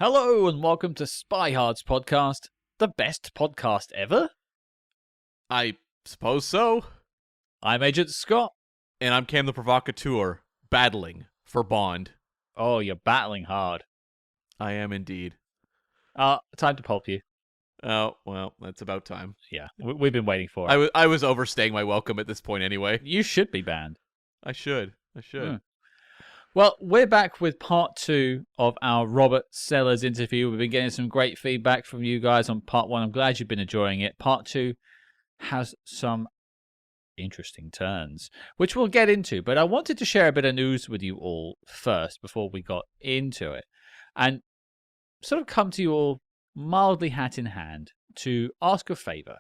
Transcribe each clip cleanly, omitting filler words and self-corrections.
Hello and welcome to Spyhards podcast, the best podcast ever. I suppose so. I'm Agent Scott. And I'm Cam the Provocateur, battling for Bond. Oh, you're battling hard. I am indeed. Time to pulp you. Oh, well, that's about time. Yeah, we've been waiting for it. I was overstaying my welcome at this point anyway. You should be banned. I should. Well, we're back with part 2 of our Robert Sellers interview. We've been getting some great feedback from you guys on part 1. I'm glad you've been enjoying it. Part 2 has some interesting turns, which we'll get into. But I wanted to share a bit of news with you all first before we got into it. And sort of come to you all mildly hat in hand to ask a favor.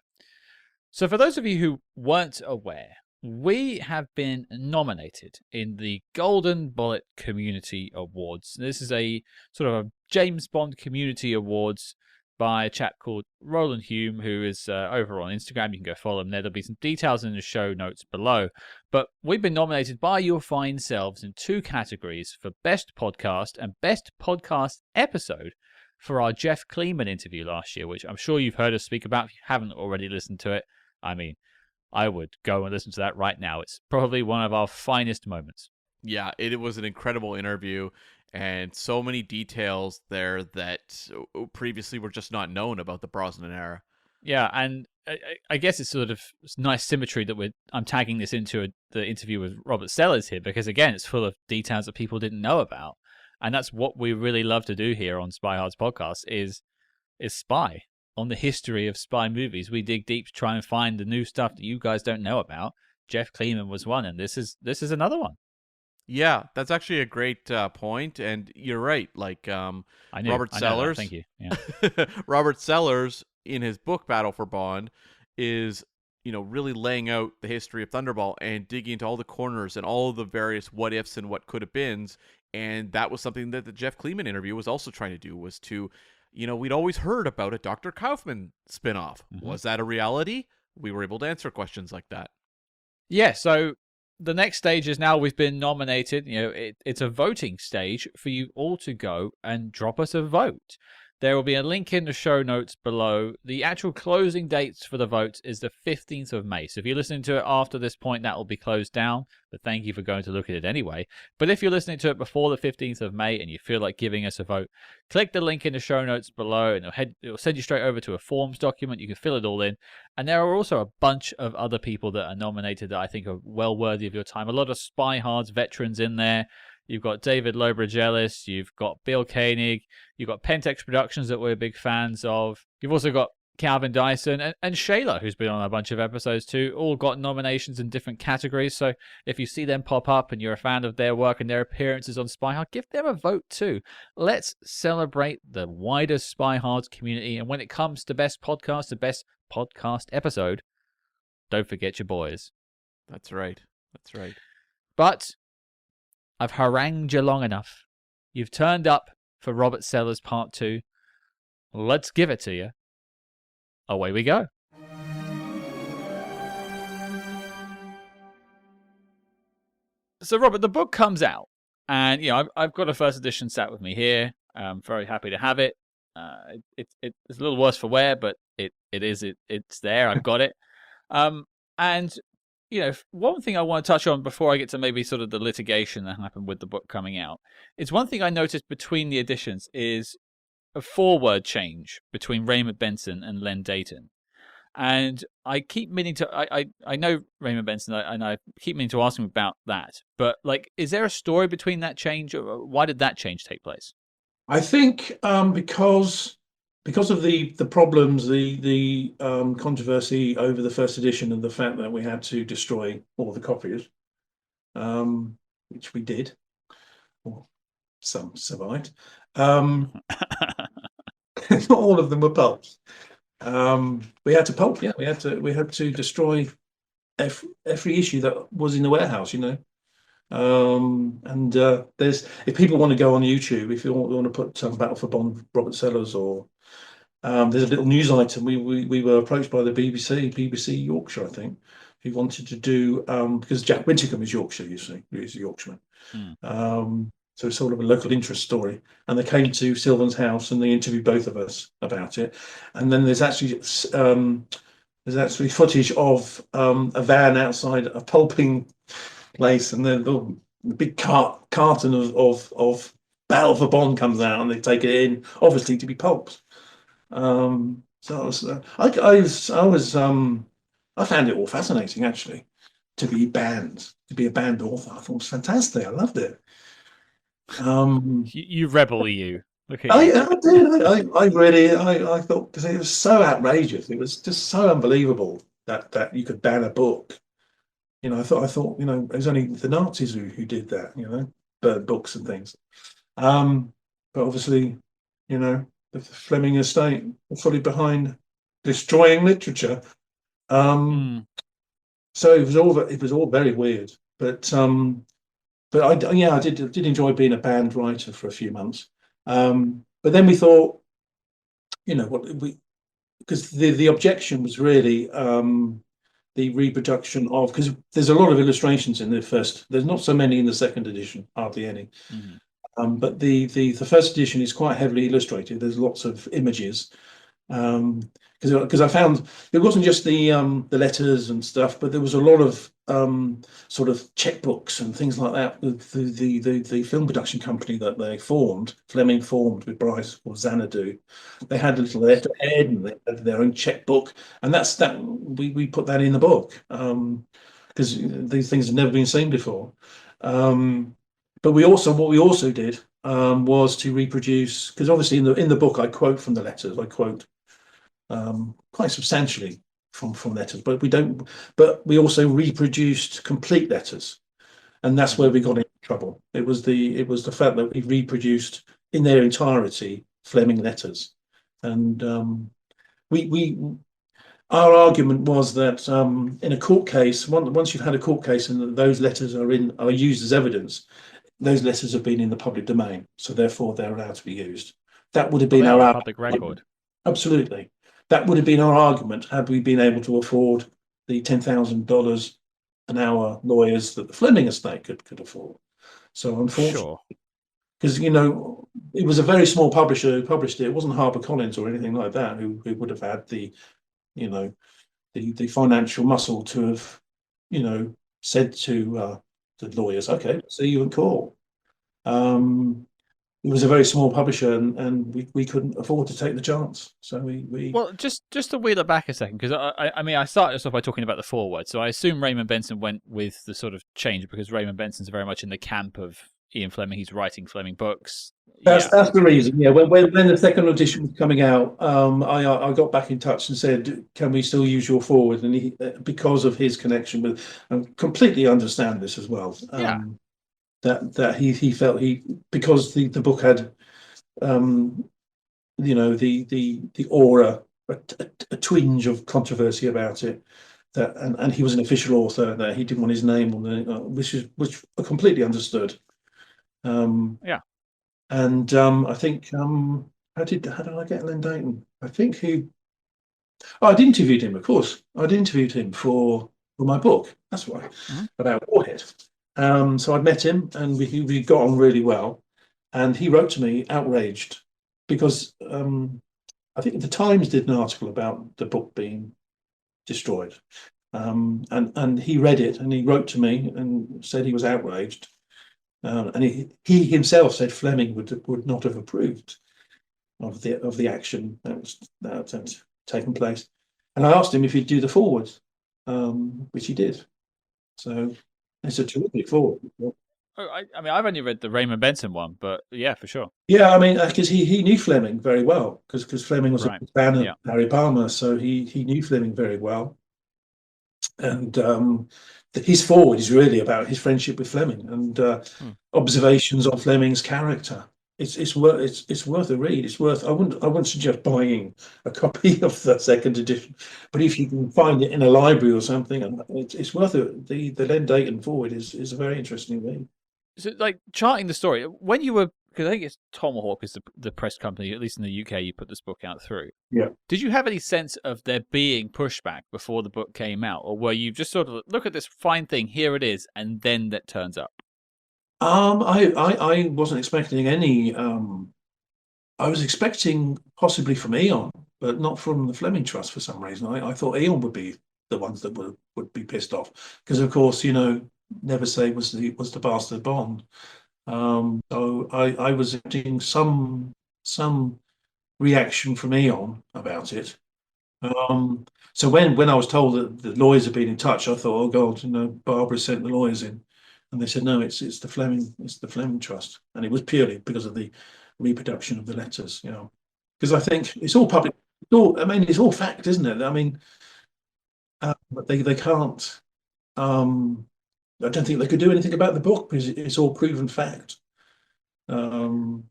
So for those of you who weren't aware, we have been nominated in the Golden Bullet Community Awards. This is a sort of a James Bond Community Awards by a chap called Roland Hume, who is over on Instagram. You can go follow him there. There'll be some details in the show notes below. But we've been nominated by your fine selves in 2 categories for Best Podcast and Best Podcast Episode for our Jeff Kleeman interview last year, which I'm sure you've heard us speak about. If you haven't already listened to it, I mean, I would go and listen to that right now. It's probably one of our finest moments. Yeah, it was an incredible interview, and so many details there that previously were just not known about the Brosnan era. Yeah, and I guess it's sort of nice symmetry that I'm tagging this into the interview with Robert Sellers here, because again, it's full of details that people didn't know about. And that's what we really love to do here on Spyhards podcast is spy on the history of spy movies. We dig deep to try and find the new stuff that you guys don't know about. Jeff Kleeman was one, and this is another one. Yeah, that's actually a great point, and you're right. Like Robert Sellers, thank you. Yeah. Robert Sellers in his book Battle for Bond is really laying out the history of Thunderball and digging into all the corners and all of the various what ifs and what could have beens. And that was something that the Jeff Kleeman interview was also trying to do, was to, we'd always heard about a Dr. Kaufman spinoff. Mm-hmm. Was that a reality? We were able to answer questions like that. Yeah, so the next stage is now we've been nominated. It's a voting stage for you all to go and drop us a vote. There will be a link in the show notes below. The actual closing dates for the votes is the 15th of May. So if you're listening to it after this point, that will be closed down. But thank you for going to look at it anyway. But if you're listening to it before the 15th of May and you feel like giving us a vote, click the link in the show notes below and it'll send you straight over to a forms document. You can fill it all in. And there are also a bunch of other people that are nominated that I think are well worthy of your time. A lot of Spyhards veterans in there. You've got David Lobregelis, you've got Bill Koenig, you've got Pentex Productions that we're big fans of. You've also got Calvin Dyson and Shayla, who's been on a bunch of episodes too, all got nominations in different categories. So if you see them pop up and you're a fan of their work and their appearances on Spyhard, give them a vote too. Let's celebrate the wider Spyhards community. And when it comes to best podcast, the best podcast episode, don't forget your boys. That's right. But I've harangued you long enough. You've turned up for Robert Sellers Part 2. Let's give it to you. Away we go. So, Robert, the book comes out, and I've got a first edition sat with me here. I'm very happy to have it. It's a little worse for wear, but it's there. I've got it. And one thing I want to touch on before I get to maybe sort of the litigation that happened with the book coming out is one thing I noticed between the editions is a foreword change between Raymond Benson and Len Dayton. And I keep meaning to, I know Raymond Benson, and I keep meaning to ask him about that. But, is there a story between that change? Or why did that change take place? I think because of the problems, the controversy over the first edition and the fact that we had to destroy all the copies, which we did, or some survived. Not all of them were pulps. We had to pulp. Yeah, we had to destroy every issue that was in the warehouse. There's, if people want to go on YouTube, if you want to put Battle for Bond, Robert Sellers, or there's a little news item. We were approached by the BBC Yorkshire, I think, who wanted to do because Jack Wintercombe is Yorkshire, you see, he's a Yorkshireman. So it's sort of a local interest story. And they came to Sylvan's house and they interviewed both of us about it. And then there's actually footage of a van outside a pulping place, and then the big carton of Battle for Bond comes out, and they take it in, obviously to be pulped. So I found it all fascinating, actually, to be a banned author. I thought it was fantastic. I loved it. You rebel, you. Look at I you. did. I really I thought, because it was so outrageous. It was just so unbelievable that you could ban a book. I thought, it was only the Nazis who did that, burn books and things. But obviously, the Fleming estate were fully behind destroying literature. So it was all very weird. But I did enjoy being a banned writer for a few months. But then we thought, because the objection was really the reproduction of, because there's a lot of illustrations in the first. There's not so many in the second edition, hardly any. But the first edition is quite heavily illustrated. There's lots of images. Because I found it wasn't just the letters and stuff, but there was a lot of sort of checkbooks and things like that. The film production company that Fleming formed with Bryce, or Xanadu, they had a little letterhead and they had their own checkbook, and we put that in the book because these things had never been seen before. But what we also did was to reproduce, because obviously in the book I quote from the letters. I quote quite substantially from letters, but we also reproduced complete letters, and that's where we got into trouble. It was the fact that we reproduced in their entirety Fleming letters, and our argument was that in a court case, once you've had a court case and those letters are used as evidence, those letters have been in the public domain, so therefore they're allowed to be used. That would have been our public record. Absolutely. That would have been our argument had we been able to afford the $10,000 an hour lawyers that the Fleming estate could afford. So unfortunately, because it was a very small publisher who published it. It wasn't HarperCollins or anything like that who would have had the financial muscle to have said to the lawyers, "Okay, see you in court." It was a very small publisher, and we couldn't afford to take the chance. So we Well, just to wheel it back a second, because I started us off by talking about the foreword. So I assume Raymond Benson went with the sort of change because Raymond Benson's very much in the camp of Ian Fleming. He's writing Fleming books. That's the reason. Yeah, when the second edition was coming out, I got back in touch and said, "Can we still use your foreword?" And he, because of his connection with, and completely understand this as well. That he felt because the book had the aura, a twinge of controversy about it, that and he was an official author, that he didn't want his name on the which I completely understood. And I think how did I get Len Dayton? I think I'd interviewed him, of course. I'd interviewed him for my book. That's why, about Warhead. So I'd met him, and we got on really well. And he wrote to me outraged because I think the Times did an article about the book being destroyed, and he read it and he wrote to me and said he was outraged, and he himself said Fleming would not have approved of the action that had taken place. And I asked him if he'd do the forward, which he did. So it's a terrific forward. I've only read the Raymond Benson one, but yeah, for sure. Yeah, because he knew Fleming very well, because Fleming was a fan of Harry Palmer, so he knew Fleming very well. And his forward is really about his friendship with Fleming and observations on Fleming's character. It's worth a read. It's worth. I wouldn't suggest buying a copy of the second edition, but if you can find it in a library or something, it's worth it. The Len Dayton forward is a very interesting read. So, like, charting the story, when you were, because I think it's Tomahawk is the press company, at least in the UK, you put this book out through. Yeah. Did you have any sense of there being pushback before the book came out, or were you just sort of look at this fine thing, here it is, and then that turns up? I wasn't expecting any. I was expecting possibly from Eon, but not from the Fleming Trust for some reason. I thought Eon would be the ones that would be pissed off because, of course, Never Say was the bastard Bond. So I was expecting some reaction from Eon about it. Um, so when I was told that the lawyers had been in touch, I thought, oh God, Barbara sent the lawyers in, and they said no, it's the Fleming Trust, and it was purely because of the reproduction of the letters, because I think it's all public. I mean, it's all fact, isn't it? I mean, but they can't. Um, I don't think they could do anything about the book because it's all proven fact. Well,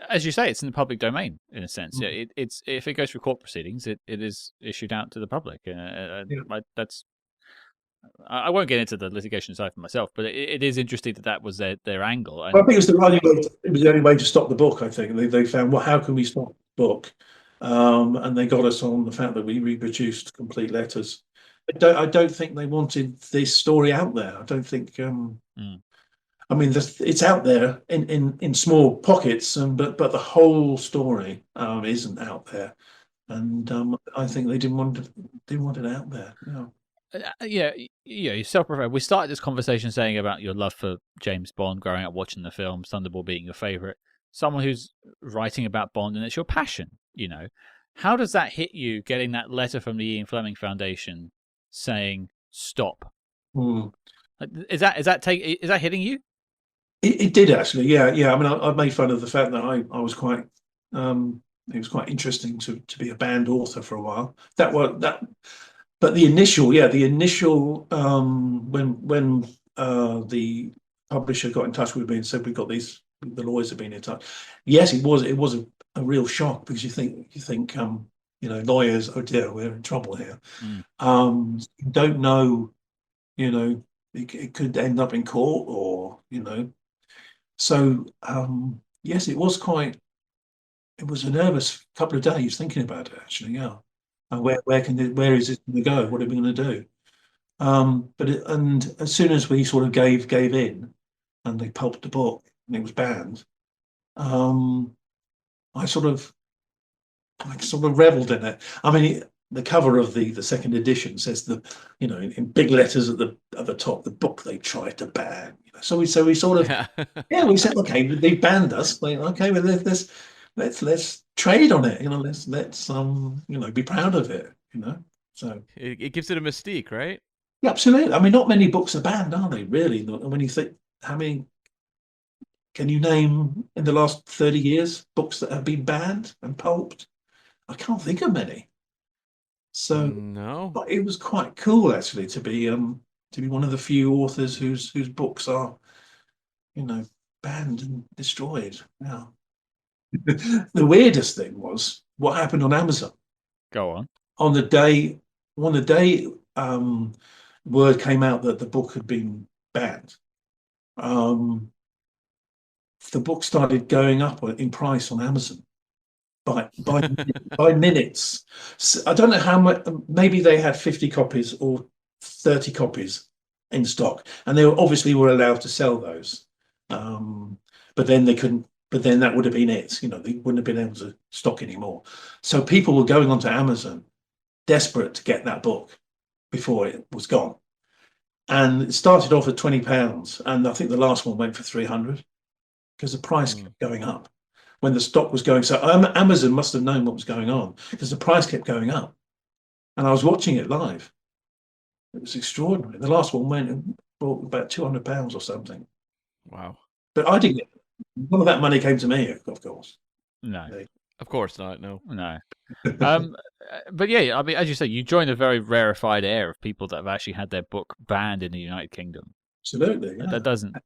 as you say, it's in the public domain in a sense. Yeah, Mm. it's if it goes through court proceedings, it is issued out to the public. Yeah. That's I won't get into the litigation side for myself, but it is interesting that was their angle. Well, And I think it was the only way. It was the only way to stop the book. I think they found, well, how can we stop the book? And they got us on the fact that we reproduced complete letters. I don't think they wanted this story out there. I don't think. mm. I mean, it's out there in small pockets, but the whole story isn't out there, and I think they didn't want it out there. Yeah, you're self-prepared. We started this conversation saying about your love for James Bond, growing up watching the film, Thunderball being your favorite. Someone who's writing about Bond and it's your passion. How does that hit you? Getting that letter from the Ian Fleming Foundation saying stop. Mm. Is that hitting you? It did actually, yeah, yeah. I mean, I made fun of the fact that I was quite. It was quite interesting to be a banned author for a while. But the initial when the publisher got in touch with me and said the lawyers have been in touch. Yes, it was a real shock because you think lawyers, oh dear, we're in trouble here. Mm. You don't know, it could end up in court or so yes, it was a nervous couple of days thinking about it actually, yeah. And where is it going to go? What are we going to do? And as soon as we sort of gave in and they pulped the book and it was banned, um, I sort of reveled in it. I mean, the cover of the second edition says in big letters at the top, the book they tried to ban. So we sort of we said, okay, they banned us. Okay, well let's trade on it. Let's be proud of it. So it gives it a mystique, right? yeah, absolutely. I mean, not many books are banned, are they? Really? When you think, how many can you name in the last 30 years books that have been banned and pulped? I can't think of many. So, No. but it was quite cool actually to be one of the few authors whose books are, banned and destroyed. Yeah. The weirdest thing was what happened on Amazon Go on. on the day word came out that the book had been banned. The book started going up in price on Amazon by by minutes. So I don't know how much. Maybe they had 50 copies or 30 copies in stock, and they obviously were allowed to sell those. But then they couldn't. But then that would have been it. They wouldn't have been able to stock anymore. So people were going onto Amazon, desperate to get that book before it was gone. And it started off at £20, and I think the last one went for 300 because the price kept going up when the stock was going. So Amazon must have known what was going on because the price kept going up, and I was watching it live. It was extraordinary. The last one went and bought about £200 or something. Wow. But I didn't get none of that money came to me, of course. No. Of course not. No. But yeah, I mean, as you say, you join a very rarefied air of people that have actually had their book banned in the United Kingdom. Absolutely. Yeah. That doesn't.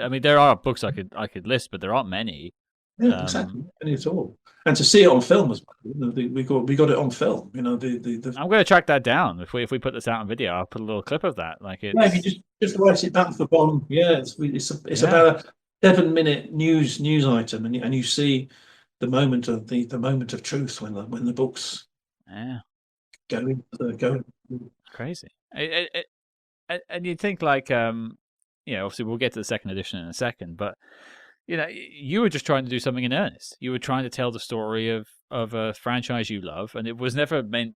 I mean, there are books I could list, but there aren't many. Yeah, exactly. Any at all. And to see it on film as well. We got it on film. I'm going to track that down. If we put this out on video, I'll put a little clip of that. If you just write it down for Bond, it's about a 7-minute news item, and you see the moment of truth when the books go crazy. And you'd think obviously we'll get to the second edition in a second, but you were just trying to do something in earnest. You were trying to tell the story of a franchise you love, and it was never meant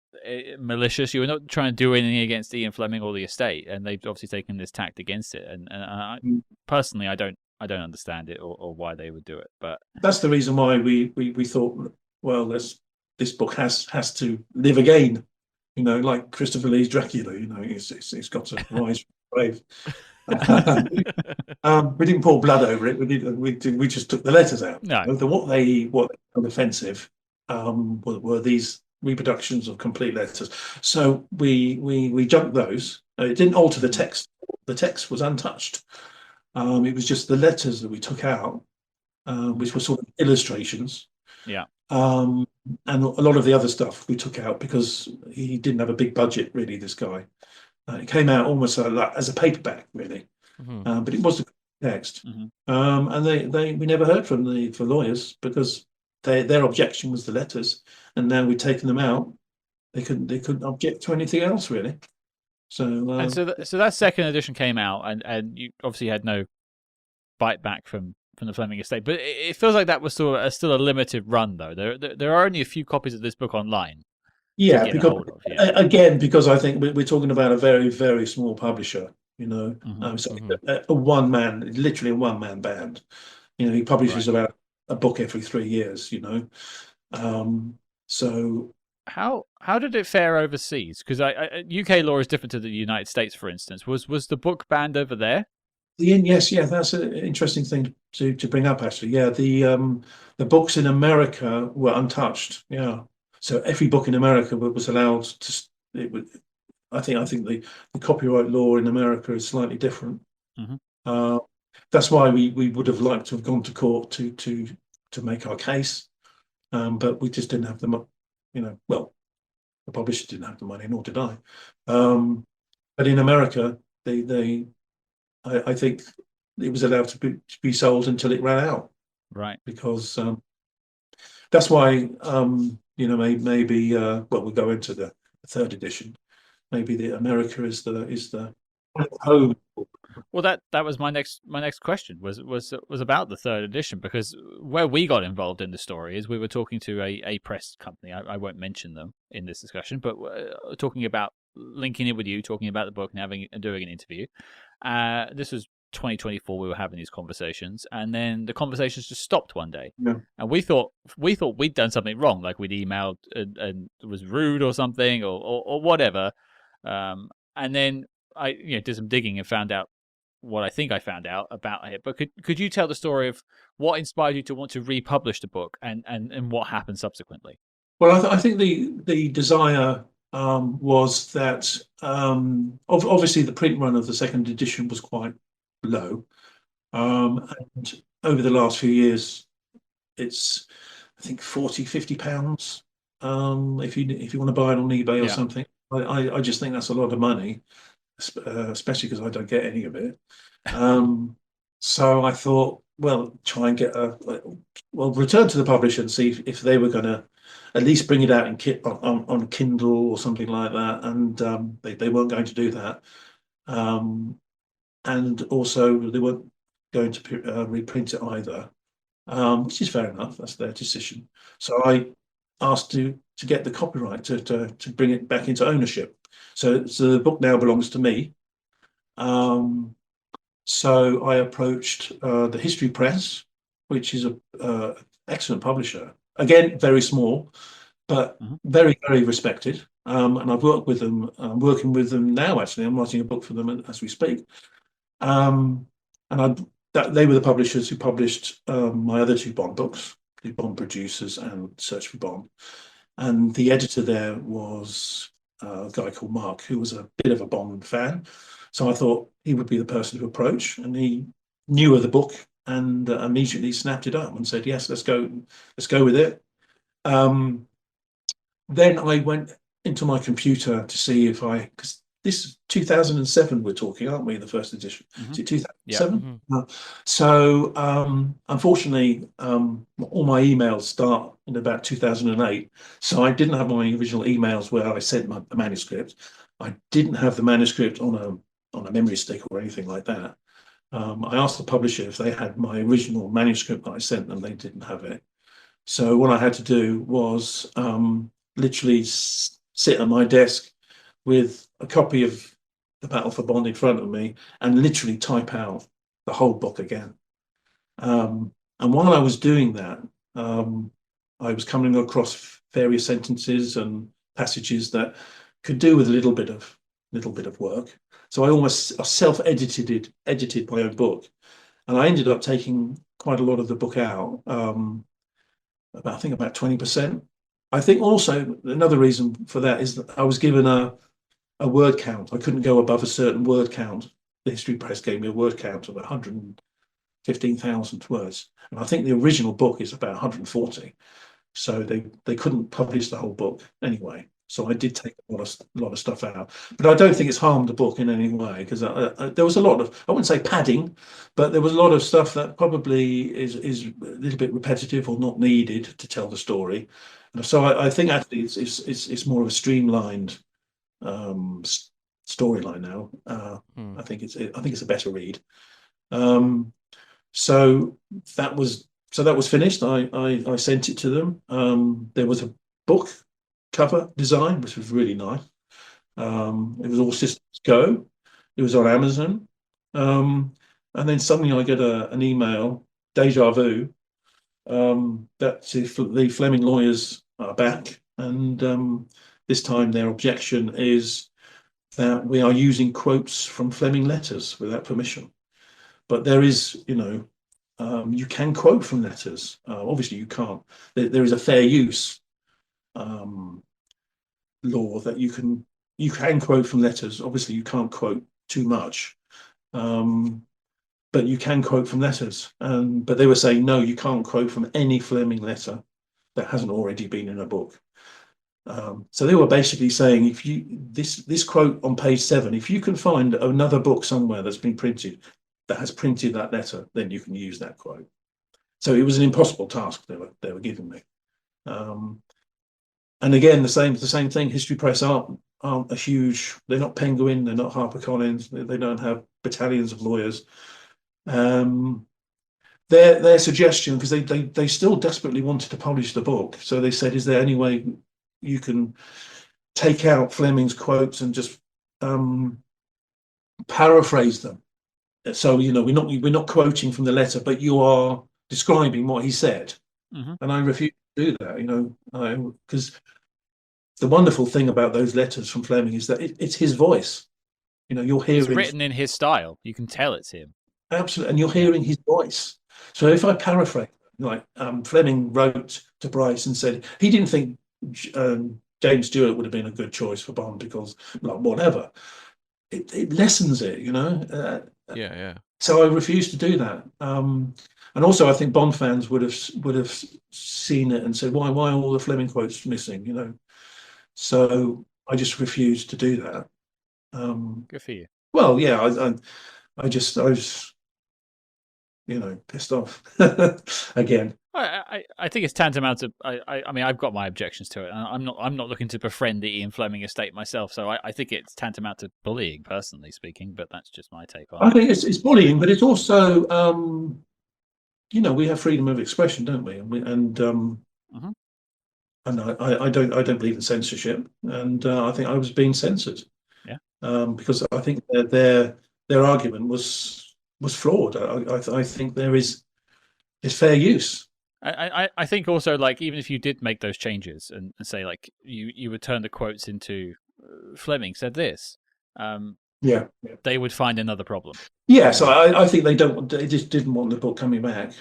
malicious. You were not trying to do anything against Ian Fleming or the estate, and they've obviously taken this tact against it. And personally, I don't understand it or why they would do it. But that's the reason why we thought, well, this book has to live again. Like Christopher Lee's Dracula. It's got to rise from the grave. We didn't pour blood over it. We just took the letters out. No. What they found offensive were these reproductions of complete letters. So we junked those. It didn't alter the text. The text was untouched. It was just the letters that we took out, which were sort of illustrations. Yeah. And a lot of the other stuff we took out because he didn't have a big budget, really, this guy. It came out almost like as a paperback, really, but it was a text. And we never heard from the lawyers because their objection was the letters, and now we've taken them out. They couldn't object to anything else, really. So so that second edition came out, and you obviously had no bite back from the Fleming estate, but it feels like that was still a limited run, though. There are only a few copies of this book online. Yeah, because I think we're talking about a very, very small publisher. A one-man, literally a one-man band. He publishes about a book every 3 years. So how did it fare overseas? Because UK law is different to the United States, for instance. Was the book banned over there? Yes, that's an interesting thing to bring up. Actually, the books in America were untouched. Yeah. So every book in America was allowed to. I think the copyright law in America is slightly different. That's why we would have liked to have gone to court to make our case, but we just didn't have the well, the publisher didn't have the money, nor did I. But in America, I think it was allowed to be sold until it ran out. Right. Because that's why. Maybe we'll go into the third edition. Maybe the America is the home. Well, that was my next question was about the third edition, because where we got involved in the story is we were talking to a press company. I won't mention them in this discussion, but talking about linking it with you, talking about the book and doing an interview. This was 2024. We were having these conversations, and then the conversations just stopped one day. And we thought we'd done something wrong, like we'd emailed and it was rude or something or whatever. And then I did some digging and found out what I think I found out about it. But could you tell the story of what inspired you to want to republish the book and what happened subsequently? Well, I think the desire was that obviously the print run of the second edition was quite low, and over the last few years it's I think 40-50 pounds if you want to buy it on eBay or something. I just think that's a lot of money, especially because I don't get any of it. So I thought, well, try and get return to the publisher and see if they were going to at least bring it out in on Kindle or something like that, and they weren't going to do that. And also they weren't going to reprint it either, which is fair enough. That's their decision. So I asked to get the copyright to bring it back into ownership. So the book now belongs to me. So I approached the History Press, which is a excellent publisher. Again, very small, but very, very respected. And I've worked with them. I'm working with them now. Actually, I'm writing a book for them as we speak. And they were the publishers who published my other two Bond books, the Bond Producers and Search for Bond. And the editor there was a guy called Mark, who was a bit of a Bond fan. So I thought he would be the person to approach, and he knew of the book and immediately snapped it up and said, "Yes, let's go with it." Then I went into my computer to see because this is 2007 we're talking, aren't we? The first edition. Is it 2007? Yeah. So unfortunately, all my emails start in about 2008. So I didn't have my original emails where I sent the manuscript. I didn't have the manuscript on a memory stick or anything like that. I asked the publisher if they had my original manuscript that I sent them. They didn't have it. So what I had to do was literally sit at my desk with a copy of The Battle for Bond in front of me and literally type out the whole book again. And while I was doing that, I was coming across various sentences and passages that could do with a little bit of work. So I almost self-edited my own book, and I ended up taking quite a lot of the book out. I think about 20%. I think also another reason for that is that I was given a word count. I couldn't go above a certain word count. The History Press gave me a word count of 115,000 words, and I think the original book is about 140. So they couldn't publish the whole book anyway. So I did take a lot of stuff out, but I don't think it's harmed the book in any way, because there was a lot of, I wouldn't say padding, but there was a lot of stuff that probably is a little bit repetitive or not needed to tell the story. And so I think actually it's more of a streamlined storyline now. I think it's a better read. So that was finished. I sent it to them. There was a book cover design, which was really nice. It was all systems go. It was on Amazon. And then suddenly I get an email, deja vu, that the Fleming lawyers are back. And this time their objection is that we are using quotes from Fleming letters without permission. But there is, you can quote from letters. Obviously, you can't. There is a fair use law that you can quote from letters. Obviously, you can't quote too much, but you can quote from letters. But they were saying no, you can't quote from any Fleming letter that hasn't already been in a book. So they were basically saying, if this quote on page 7, if you can find another book somewhere that's been printed that has printed that letter, then you can use that quote. So it was an impossible task they were giving me. And again, the same thing. History Press aren't a huge. They're not Penguin. They're not HarperCollins. They don't have battalions of lawyers. Their suggestion, because they still desperately wanted to publish the book, so they said, is there any way you can take out Fleming's quotes and just paraphrase them? So we're not quoting from the letter, but you are describing what he said. Mm-hmm. And I refuse to do that, because the wonderful thing about those letters from Fleming is that it's his voice. You're hearing. It's written in his style. You can tell it's him. Absolutely, and you're hearing his voice. So if I paraphrase, like Fleming wrote to Bryce and said he didn't think James Stewart would have been a good choice for Bond because, like, whatever, it lessens it, Yeah. So I refuse to do that. And also, I think Bond fans would have seen it and said, why are all the Fleming quotes missing? So I just refused to do that. Good for you. Well, yeah, I was, pissed off again. I think it's tantamount to. I mean, I've got my objections to it. I'm not looking to befriend the Ian Fleming estate myself. So I think it's tantamount to bullying, personally speaking. But that's just my take on it. I think it's bullying, but it's also, we have freedom of expression, don't we? And I don't believe in censorship, and I think I was being censored. Yeah. Because I think their argument was flawed. I think there's fair use. I think also, like, even if you did make those changes and say, like, you would turn the quotes into Fleming said this, they would find another problem. Yeah, so I think they just didn't want the book coming back.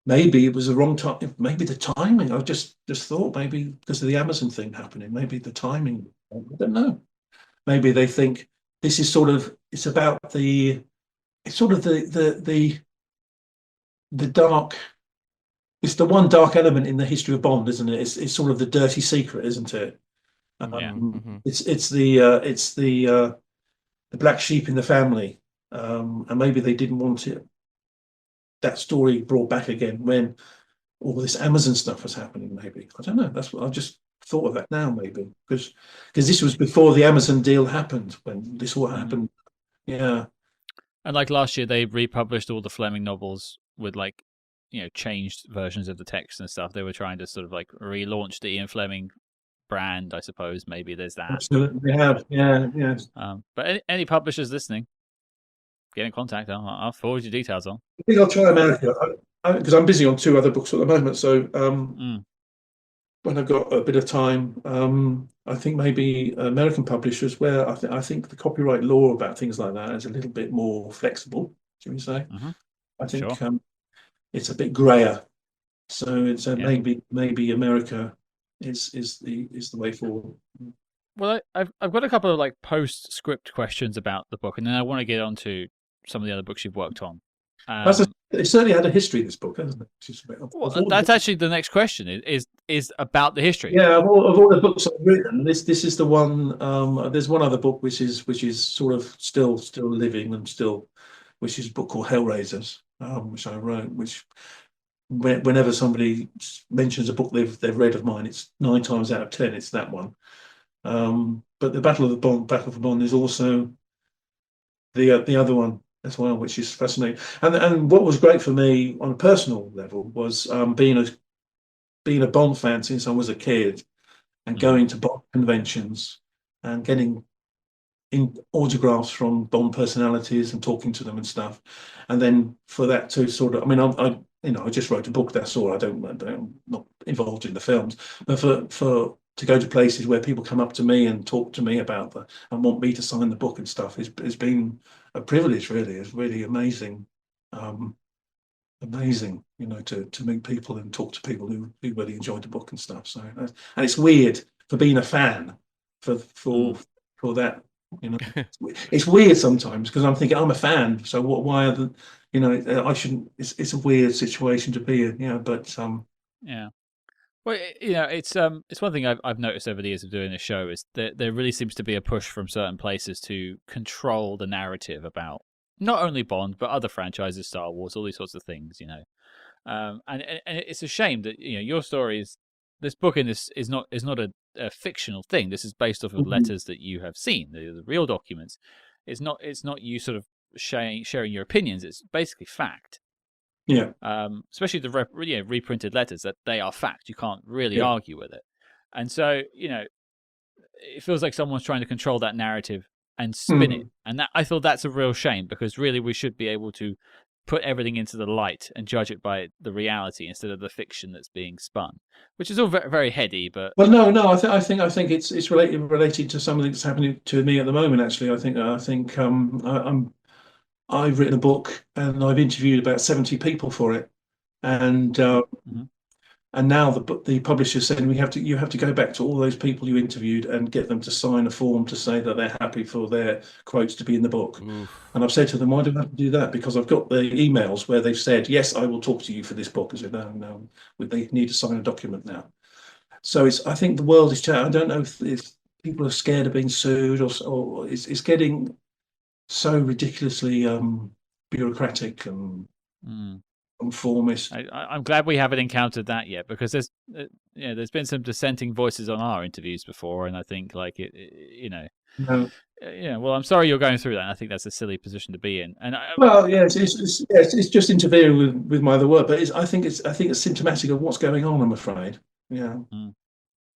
Maybe it was the wrong time. Maybe the timing. I just thought maybe because of the Amazon thing happening. Maybe the timing. I don't know. Maybe they think this is it's about the dark. It's the one dark element in the history of Bond, isn't it? It's sort of the dirty secret, isn't it? It's the black sheep in the family, and maybe they didn't want that story brought back again when all this Amazon stuff was happening. Maybe, I don't know. That's what I just thought of that now. Maybe because this was before the Amazon deal happened, when this all happened. Yeah. And like last year, they republished all the Fleming novels with like, changed versions of the text and stuff. They were trying to sort of like relaunch the Ian Fleming brand, I suppose. Maybe there's that. Absolutely, we have. Yeah, yes. But any publishers listening, get in contact. I'll forward your details on. I think I'll try America because I'm busy on 2 other books at the moment. So when I've got a bit of time, I think maybe American publishers, where I think the copyright law about things like that is a little bit more flexible, shall we say? I think it's a bit grayer. So it's maybe America is the way forward. Well, I've got a couple of like postscript questions about the book, and then I want to get on to some of the other books you've worked on. It certainly had a history, this book, hasn't it? Well, that's actually the next question is about the history. Yeah, of all the books I've written, this is the one. There's one other book which is sort of still living and which is a book called Hellraisers, which I wrote. Which whenever somebody mentions a book they've read of mine, it's 9 times out of 10 it's that one. But the Battle for Bond is also the other one as well, which is fascinating. And what was great for me on a personal level was being a Bond fan since I was a kid, and going to Bond conventions and getting autographs from Bond personalities and talking to them and stuff. And then for that to sort of, I mean, I just wrote a book. That's all. I'm not involved in the films, but for to go to places where people come up to me and talk to me about and want me to sign the book and stuff has been a privilege. Really, it's really amazing. Amazing, to meet people and talk to people who really enjoyed the book and stuff. So, and it's weird for being a fan for that. It's weird sometimes because I'm thinking I'm a fan. So why are the, I shouldn't. It's a weird situation to be in. But yeah. Well, it's one thing I've noticed over the years of doing this show is that there really seems to be a push from certain places to control the narrative about not only Bond but other franchises, Star Wars, all these sorts of things, and it's a shame that your story is this book in this is not a fictional thing. This is based off of letters that you have seen, the real documents. It's not you sort of sharing your opinions. It's basically fact. Yeah. Especially the reprinted letters, that they are fact. You can't really argue with it. And so, it feels like someone's trying to control that narrative and spin it. And I feel that's a real shame, because really we should be able to put everything into the light and judge it by the reality instead of the fiction that's being spun, which is all very, very heady. But no, I think it's related to something that's happening to me at the moment. Actually, I think I've written a book and I've interviewed about 70 people for it, and now the publisher said you have to go back to all those people you interviewed and get them to sign a form to say that they're happy for their quotes to be in the book. And I've said to them, why do I have to do that? Because I've got the emails where they've said, yes, I will talk to you for this book. I said, no, they need to sign a document now. So I think the world is changing. I don't know if people are scared of being sued or it's getting so ridiculously bureaucratic and conformist. I'm glad we haven't encountered that yet, because there's been some dissenting voices on our interviews before, and I think like well, I'm sorry you're going through that. And I think that's a silly position to be in. And it's just interfering with my other work, but I think it's symptomatic of what's going on, I'm afraid. Yeah.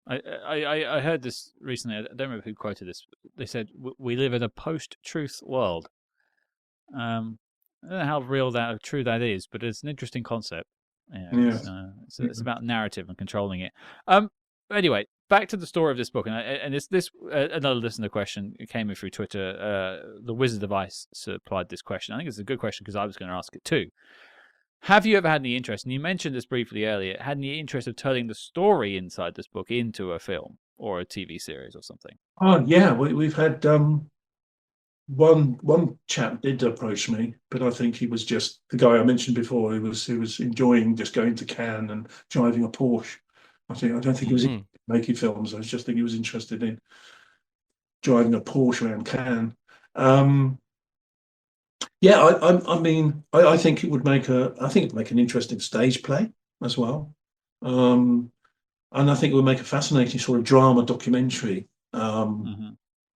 I heard this recently. I don't remember who quoted this. They said we live in a post-truth world. I don't know how real true that is, but it's an interesting concept. It's about narrative and controlling it. Anyway, back to the story of this book, and this another listener question came in through Twitter. The Wizard of Ice supplied this question. I think it's a good question because I was going to ask it too. Have you ever had any interest, and you mentioned this briefly earlier, had any interest of turning the story inside this book into a film or a TV series or something? Oh yeah, we've had one chap did approach me, but I think he was just the guy I mentioned before. He was enjoying just going to Cannes and driving a Porsche. I don't think he was making films. I just think he was interested in driving a Porsche around Cannes. Yeah, I think it would make an interesting stage play as well, and I think it would make a fascinating sort of drama documentary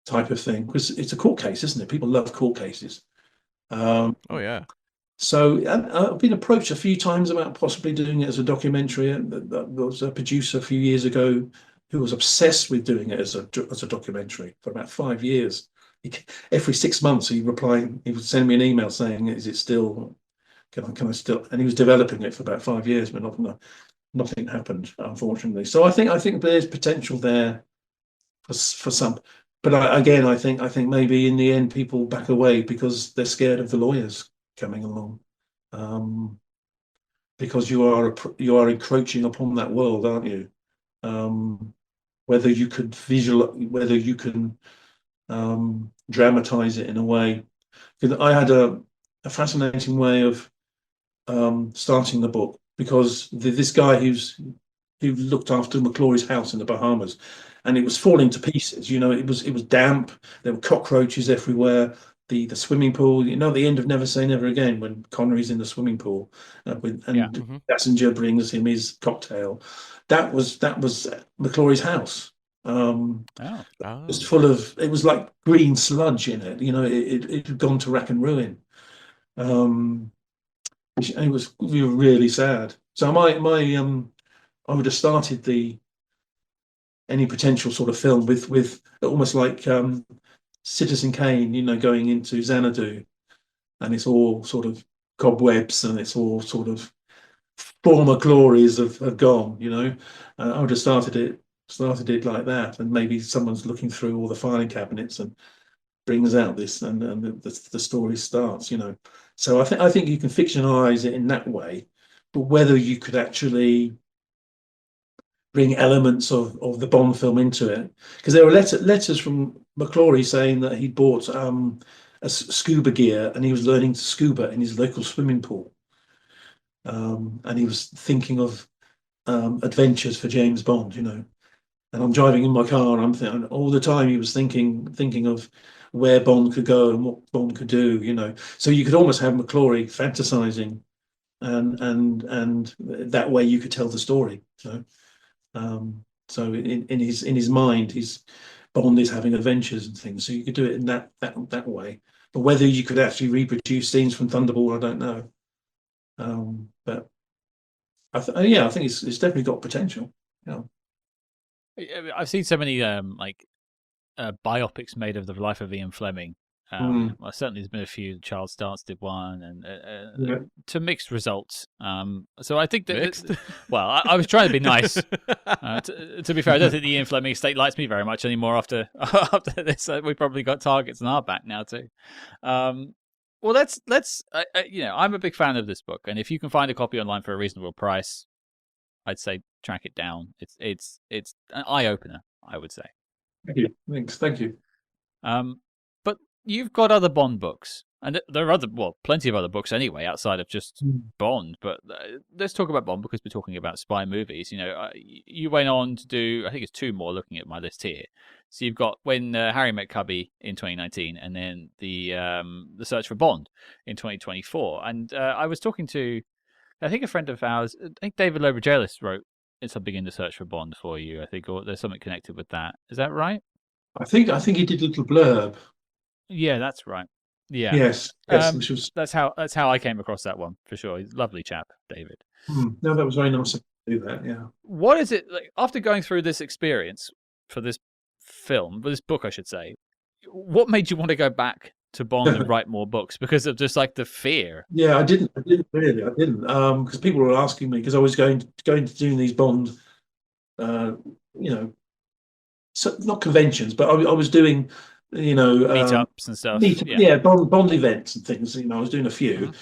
type of thing, because it's a court case, isn't it? People love court cases, Oh yeah. So I've been approached a few times about possibly doing it as a documentary. There was a producer a few years ago who was obsessed with doing it as a documentary for about 5 years. Every 6 months he would send me an email saying, "Is it still? Can I still?" And he was developing it for about 5 years, but nothing happened, unfortunately. So I think there's potential there for some. But again, I think maybe in the end people back away because they're scared of the lawyers coming along, um, because you are encroaching upon that world, aren't you? Um, whether you can dramatize it in a way. Because I had a fascinating way of starting the book because this guy who looked after McClory's house in the Bahamas, and it was falling to pieces. It was damp. There were cockroaches everywhere. The swimming pool. At the end of Never Say Never Again, when Connery's in the swimming pool, Yeah. passenger brings him his cocktail. That was McClory's house. Oh. Just full of. It was like green sludge in it. It had gone to rack and ruin. Um, it was really sad. So I would have started the any potential sort of film with almost like Citizen Kane, going into Xanadu, and it's all sort of cobwebs and it's all sort of former glories have gone. I would have started it like that, and maybe someone's looking through all the filing cabinets and brings out this, and the story starts. So I think you can fictionalize it in that way, but whether you could actually bring elements of the Bond film into it, because there were letters from McClory saying that he bought a scuba gear and he was learning to scuba in his local swimming pool, and he was thinking of adventures for James Bond. And I'm driving in my car and I'm thinking all the time he was thinking of where Bond could go and what Bond could do. So you could almost have McClory fantasizing, and that way you could tell the story. So in his mind, his Bond is having adventures and things. So you could do it in that way. But whether you could actually reproduce scenes from Thunderball, I don't know. But I think it's definitely got potential. Yeah. I've seen so many biopics made of the life of Ian Fleming. Well, certainly there's been a few. Charles Dance did one, and Yeah. to mixed results. So I think that. Mixed? Well, I was trying to be nice. To be fair, I don't think the Ian Fleming estate likes me very much anymore after this. We've probably got targets on our back now too. Well, let's. I'm a big fan of this book, and if you can find a copy online for a reasonable price, I'd say track it down. It's an eye opener, I would say. Thank you. Thanks. Thank you. But you've got other Bond books, and there are plenty of other books anyway, outside of just Bond. But let's talk about Bond because we're talking about spy movies. You went on to do, I think it's 2 more. Looking at my list here, so you've got When Harry Met Cubby in 2019, and then the Search for Bond in 2024. And I was talking to, I think, a friend of ours. I think David Lobergelis wrote something in the Search for Bond for you. I think, or there's something connected with that. Is that right? I think he did a little blurb. Yeah, that's right. Yeah. Yes. Which was that's how I came across that one for sure. He's a lovely chap, David. no, that was very nice to do that. Yeah. What is it like after going through this experience for this book, I should say? What made you want to go back to Bond and write more books? Because of just like the fear. Yeah, I didn't really. I didn't because people were asking me because I was going to doing these Bond, so not conventions, but I was doing, Meetups and stuff. Bond events and things. I was doing a few,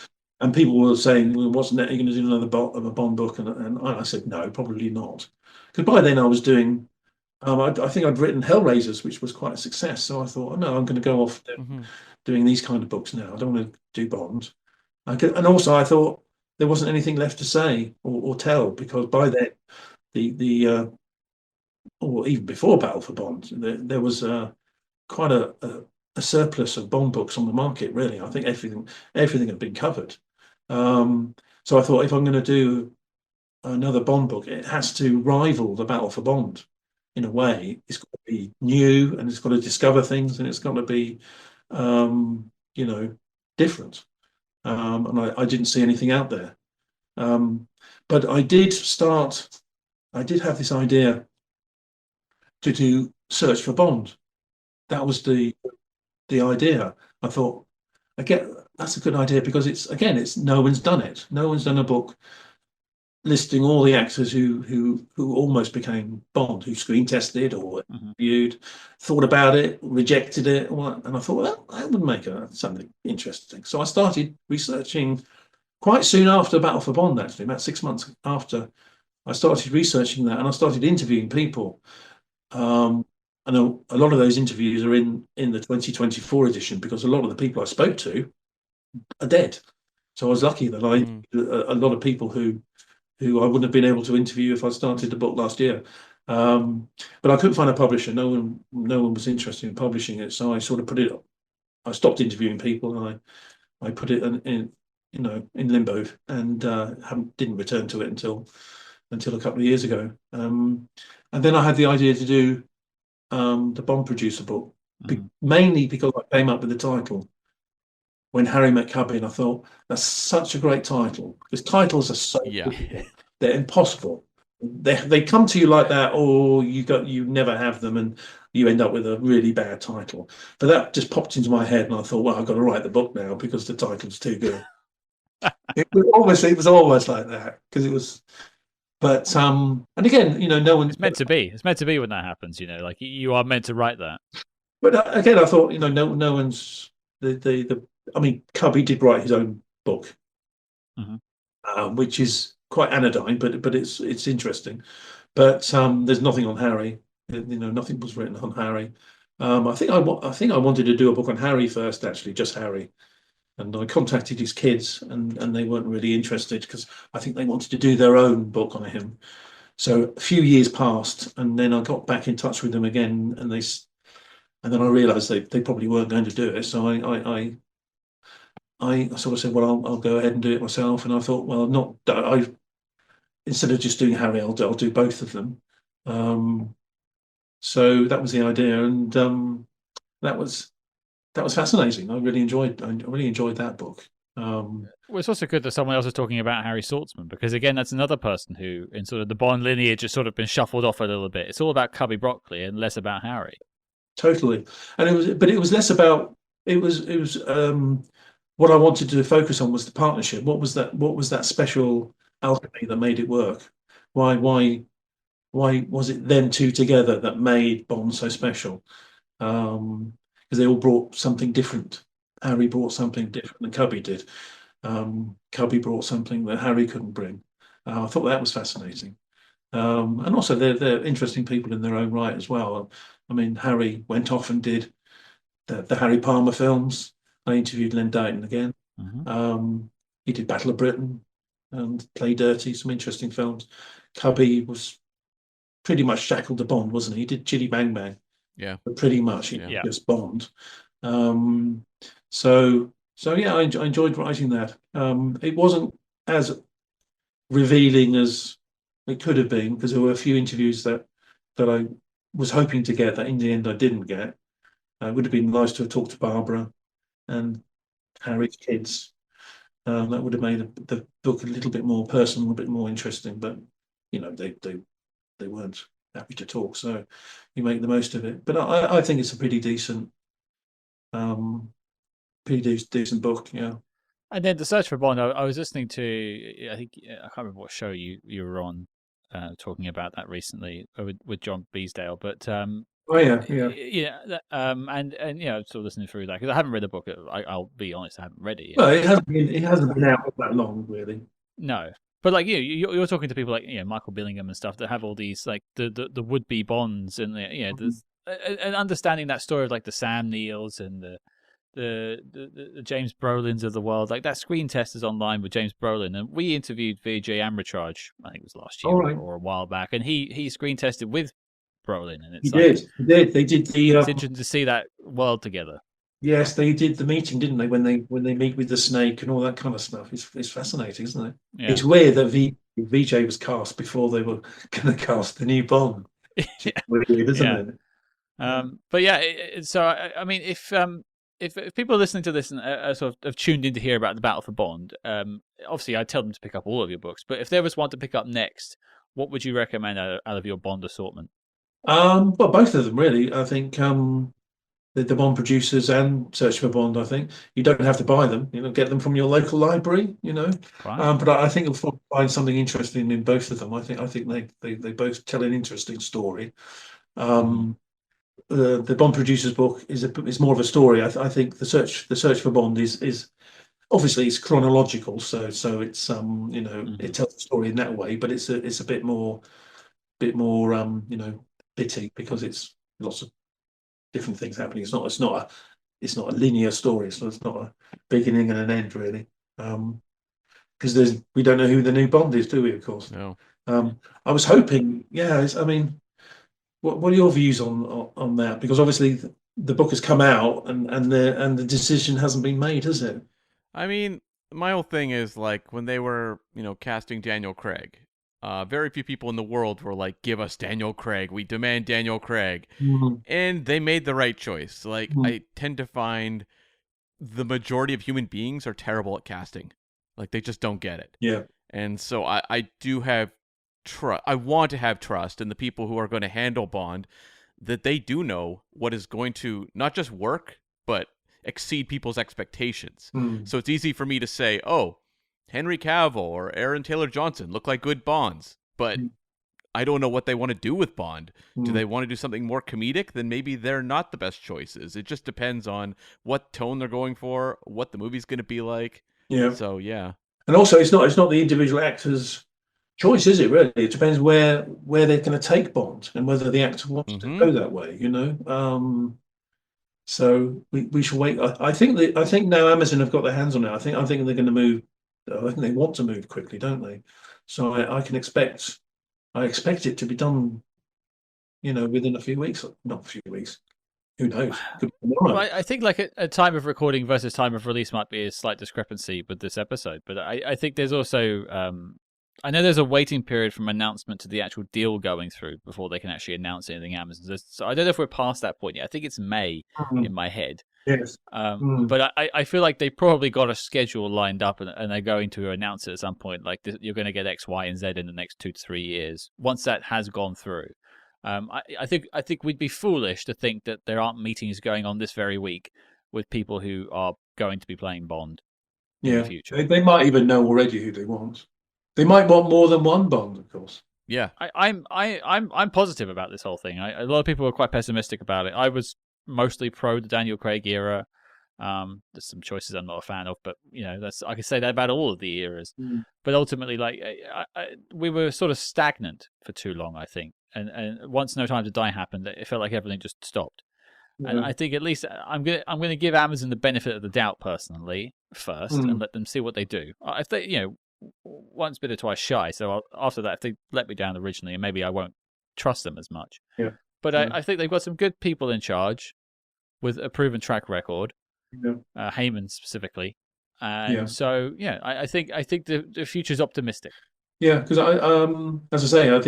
and people were saying, "Well, wasn't that you going to do another a Bond book?" And I said, "No, probably not," because by then I was doing. I think I'd written Hellraisers, which was quite a success. So I thought, oh, no, I'm going to go off doing these kind of books now. I don't want to do Bond. And also, I thought there wasn't anything left to say or tell because by then, or even before Battle for Bond, there was quite a surplus of Bond books on the market. Really, I think everything had been covered. So I thought if I'm going to do another Bond book, it has to rival the Battle for Bond. In a way, it's got to be new and it's got to discover things and it's got to be, different, and I didn't see anything out there. But I did have this idea to do search for Bond. That was the idea. I thought, again, that's a good idea because it's no one's done it. No one's done a book listing all the actors who almost became Bond, who screen tested or interviewed, thought about it, rejected it, and I thought, well, that would make something interesting. So I started researching quite soon after Battle for Bond, actually, about 6 months after. I started researching that, and I started interviewing people. And a lot of those interviews are in the 2024 edition because a lot of the people I spoke to are dead. So I was lucky that a lot of people who I wouldn't have been able to interview if I started the book last year. But I couldn't find a publisher. No one was interested in publishing it. So I sort of put it. I stopped interviewing people, and I put it in limbo, and didn't return to it until a couple of years ago. And then I had the idea to do the Bond Producer book, mainly because I came up with the title When Harry Met Cubby, and I thought that's such a great title because titles are so difficult. They're impossible. They come to you like that, or you never have them, and you end up with a really bad title. But that just popped into my head, and I thought, well, I've got to write the book now because the title's too good. It was almost like that because it was. But and again, no one. It's meant to be. It's meant to be when that happens. Like you are meant to write that. But again, I thought, no one's the. I mean, Cubby did write his own book, which is quite anodyne, but it's interesting. But there's nothing on Harry. Nothing was written on Harry. I think I wanted to do a book on Harry first, actually, just Harry. And I contacted his kids, and they weren't really interested because I think they wanted to do their own book on him. So a few years passed, and then I got back in touch with them again, and then I realised they probably weren't going to do it. So I sort of said, well, I'll go ahead and do it myself. And I thought, well, instead of just doing Harry, I'll do both of them. So that was the idea, and that was fascinating. I really enjoyed that book. Well, it's also good that someone else is talking about Harry Saltzman because, again, that's another person who, in sort of the Bond lineage, has sort of been shuffled off a little bit. It's all about Cubby Broccoli and less about Harry. Totally, and it was less about it was what I wanted to focus on was the partnership. What was that special alchemy that made it work? Why was it them two together that made Bond so special? Because they all brought something different. Harry brought something different than Cubby did. Cubby brought something that Harry couldn't bring. I thought that was fascinating. And also they're interesting people in their own right as well. I mean, Harry went off and did the Harry Palmer films. I interviewed Len Deighton again. He did Battle of Britain and Play Dirty, some interesting films. Cubby was pretty much shackled to Bond, wasn't he? He did Chitty Bang Bang. Yeah. But pretty much just Bond. So yeah, I enjoyed writing that. It wasn't as revealing as it could have been because there were a few interviews that I was hoping to get that in the end I didn't get. It would have been nice to have talked to Barbara and Harry's kids. That would have made the book a little bit more personal, a bit more interesting. But they weren't happy to talk, so you make the most of it. But I think it's a pretty decent book, yeah. And then The Search for Bond, I was listening to, I think, I can't remember what show you were on talking about that recently with John Beesdale, but and sort of listening through that because I haven't read the book. I'll be honest, I haven't read it yet. Well, it hasn't been out that long, really. No, but like you're talking to people like Michael Billingham and stuff that have all these like the would be Bonds and there's and understanding that story of like the Sam Neil's and the James Brolins of the world, like that screen test is online with James Brolin, and we interviewed Vijay Amritraj, I think it was last year or a while back, and he screen tested with Brolin, and it's he did. They did the. It's interesting to see that world together. Yes, they did the meeting, didn't they? When they meet with the snake and all that kind of stuff. It's fascinating, isn't it? Yeah. It's weird that Vijay was cast before they were going to cast the new Bond. Weird, isn't it? But yeah, so I mean, if if people are listening to this and sort of have tuned in to hear about the battle for Bond, obviously I'd tell them to pick up all of your books. But if there was one to pick up next, what would you recommend out of your Bond assortment? Well, both of them really. I think the Bond producers and Search for Bond. I think you don't have to buy them. Get them from your local library. Right. But I think you'll find something interesting in both of them. I think they both tell an interesting story. The Bond producers book is more of a story. I think the search for Bond is obviously it's chronological, so it's it tells the story in that way, but it's a bit more bitty because it's lots of different things happening. It's not a linear story, so it's not a beginning and an end really. Because we don't know who the new Bond is, do we? Of course. No. I was hoping, yeah. I mean, what are your views on that? Because obviously the book has come out and the decision hasn't been made, has it? I mean, my whole thing is like when they were, casting Daniel Craig, very few people in the world were like, "Give us Daniel Craig. We demand Daniel Craig." And they made the right choice. Like, I tend to find the majority of human beings are terrible at casting. Like, they just don't get it. Yeah. And so I do have trust. I want to have trust in the people who are going to handle Bond, that they do know what is going to not just work, but exceed people's expectations. So it's easy for me to say, oh, Henry Cavill or Aaron Taylor Johnson look like good Bonds, but I don't know what they want to do with Bond. Do they want to do something more comedic? Then maybe they're not the best choices. It just depends on what tone they're going for, what the movie's going to be like. Yeah. So, yeah. And also, it's not the individual actor's choice, is it? Really, it depends where they're going to take Bond and whether the actor wants to go that way. So we shall wait. I think now Amazon have got their hands on it. I think they're going to move. I think they want to move quickly, don't they? So I expect it to be done, within a few weeks. Not a few weeks. Who knows? Could be tomorrow. Well, I think like a time of recording versus time of release might be a slight discrepancy with this episode, but I think there's also I know there's a waiting period from announcement to the actual deal going through before they can actually announce anything Amazon. So I don't know if we're past that point yet. I think it's May in my head. Yes. But I feel like they probably got a schedule lined up and they're going to announce it at some point. Like you're going to get X, Y, and Z in the next 2 to 3 years. Once that has gone through, I think we'd be foolish to think that there aren't meetings going on this very week with people who are going to be playing Bond in the future. They might even know already who they want. They might want more than one Bond, of course. Yeah, I'm positive about this whole thing. A lot of people were quite pessimistic about it. I was mostly pro the Daniel Craig era. There's some choices I'm not a fan of, but I can say that about all of the eras. But ultimately, like we were sort of stagnant for too long, I think. And once No Time to Die happened, it felt like everything just stopped. And I think at least I'm gonna give Amazon the benefit of the doubt personally first, and let them see what they do. If they once bitten twice shy, so after that if they let me down originally, and maybe I won't trust them as much. Yeah. But I think they've got some good people in charge with a proven track record. Heyman specifically, and so I think the future's optimistic. Yeah, because as I say, I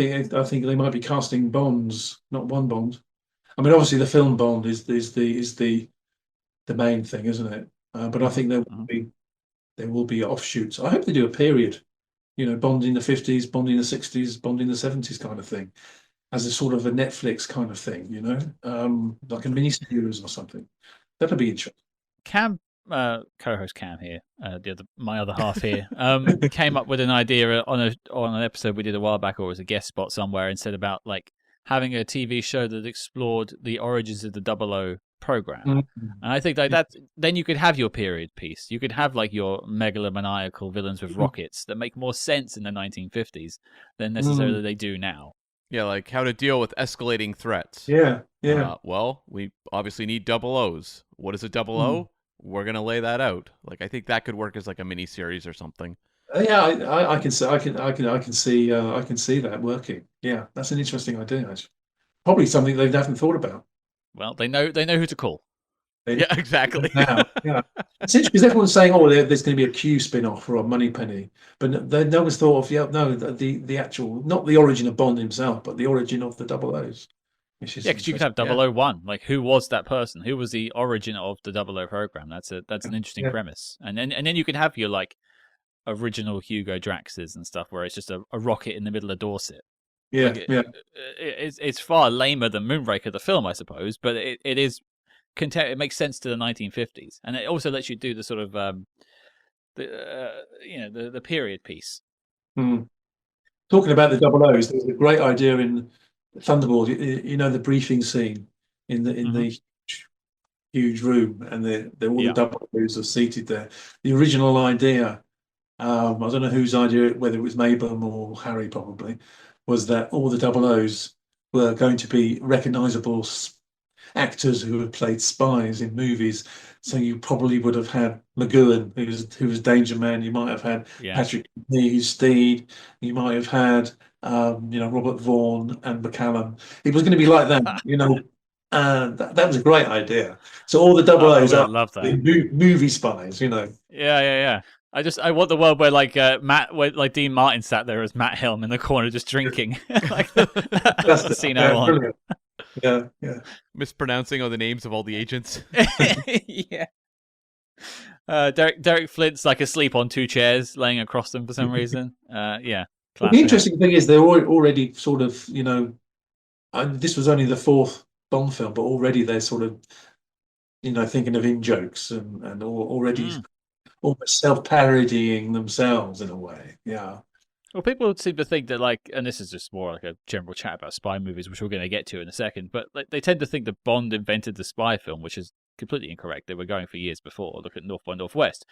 think they might be casting Bonds, not one Bond. I mean, obviously the film Bond is the main thing, isn't it? But I think there will be offshoots. I hope they do a period, Bond in the 50s, Bond in the 60s, Bond in the 70s kind of thing, as a sort of a Netflix kind of thing, like a mini-series or something. That'll be interesting. Cam, co-host Cam here, my other half here, came up with an idea on an episode we did a while back, or it was a guest spot somewhere, and said about like having a TV show that explored the origins of the 00 program. And I think like that, then you could have your period piece. You could have like your megalomaniacal villains with rockets that make more sense in the 1950s than necessarily they do now. Yeah, like how to deal with escalating threats. Yeah. Well, we obviously need 00s. What is a 00? We're gonna lay that out. Like, I think that could work as like a mini series or something. Yeah, I can see that working. Yeah, that's an interesting idea. Actually. Probably something they haven't thought about. Well, they know who to call. Yeah, exactly. Now, yeah, it's interesting because everyone's saying, "Oh, there's going to be a Q spin-off or a Moneypenny," but no one's thought of the actual, not the origin of Bond himself, but the origin of the 00s. which is Yeah, because you could have Yeah. 001. Like, who was that person? Who was the origin of the 00 program? That's an interesting premise. And then you can have your like original Hugo Draxes and stuff, where it's just a rocket in the middle of Dorset. Yeah, Like, yeah. It's far lamer than Moonraker the film, I suppose, but it is it makes sense to the 1950s, and it also lets you do the sort of the period piece. Mm. Talking about the double O's, there's a great idea in Thunderball. You know the briefing scene in the huge room, and all the double O's are seated there. The original idea, I don't know whose idea, whether it was Mabum or Harry, probably, was that all the double O's were going to be recognisable actors who had played spies in movies. So you probably would have had McGowan, who was Danger Man. You might have had Patrick Nee, who's Steed. You might have had Robert Vaughan and McCallum. It was going to be like that, and that was a great idea. So all the double O's are movie spies, Yeah. I want the world where where Dean Martin sat there as Matt Helm in the corner just drinking, like that's the scene I want. Yeah. Mispronouncing all the names of all the agents. Yeah. Derek Flint's like asleep on two chairs, laying across them for some reason. Yeah. The interesting thing is they're already sort of, this was only the fourth Bond film, but already they're sort of, thinking of in-jokes and already almost self-parodying themselves in a way. Yeah. Well, people seem to think that, and this is just more like a general chat about spy movies, which we're going to get to in a second, but they tend to think that Bond invented the spy film, which is completely incorrect. They were going for years before. Look at North by Northwest.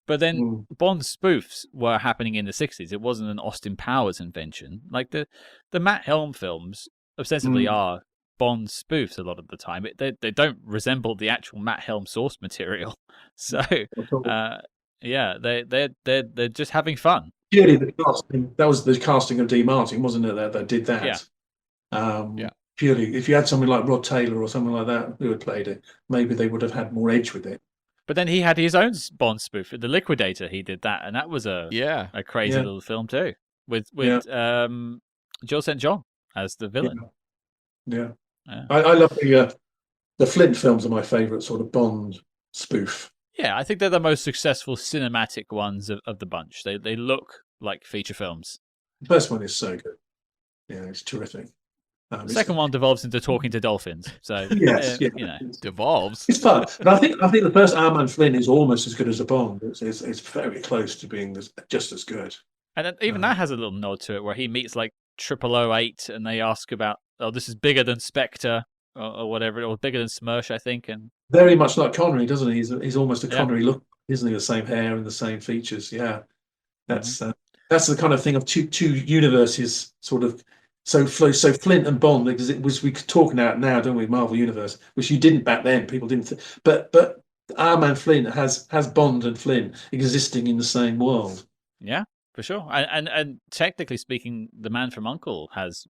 But then Bond spoofs were happening in the 60s. It wasn't an Austin Powers invention. Like the Matt Helm films ostensibly are Bond spoofs a lot of the time. They don't resemble the actual Matt Helm source material. So, they're just having fun. Purely the casting. That was the casting of D. Martin, wasn't it? That did that. Purely, if you had something like Rod Taylor or something like that who had played it, maybe they would have had more edge with it. But then he had his own Bond spoof, The Liquidator. He did that, and that was a crazy little film too, with Jill St. John as the villain. Yeah. I love the Flint films are my favourite sort of Bond spoof. Yeah, I think they're the most successful cinematic ones of the bunch. They look like feature films. The first one is so good. Yeah, it's terrific. The second one devolves into talking to dolphins. So devolves. It's fun, and I think the first Armand Flynn is almost as good as a Bond. It's very close to being just as good. And then even that has a little nod to it, where he meets like 0008, and they ask about, this is bigger than Spectre or whatever, or bigger than Smersh, I think, and very much like Connery, doesn't he? He's almost a Connery look, isn't he? The same hair and the same features. Yeah, that's the kind of thing of two universes sort of. So Flint and Bond, because it was, we could talk now, don't we? Marvel Universe, which you didn't back then. People didn't. But our man Flint has Bond and Flint existing in the same world. Yeah, for sure. And technically speaking, the Man from U.N.C.L.E. has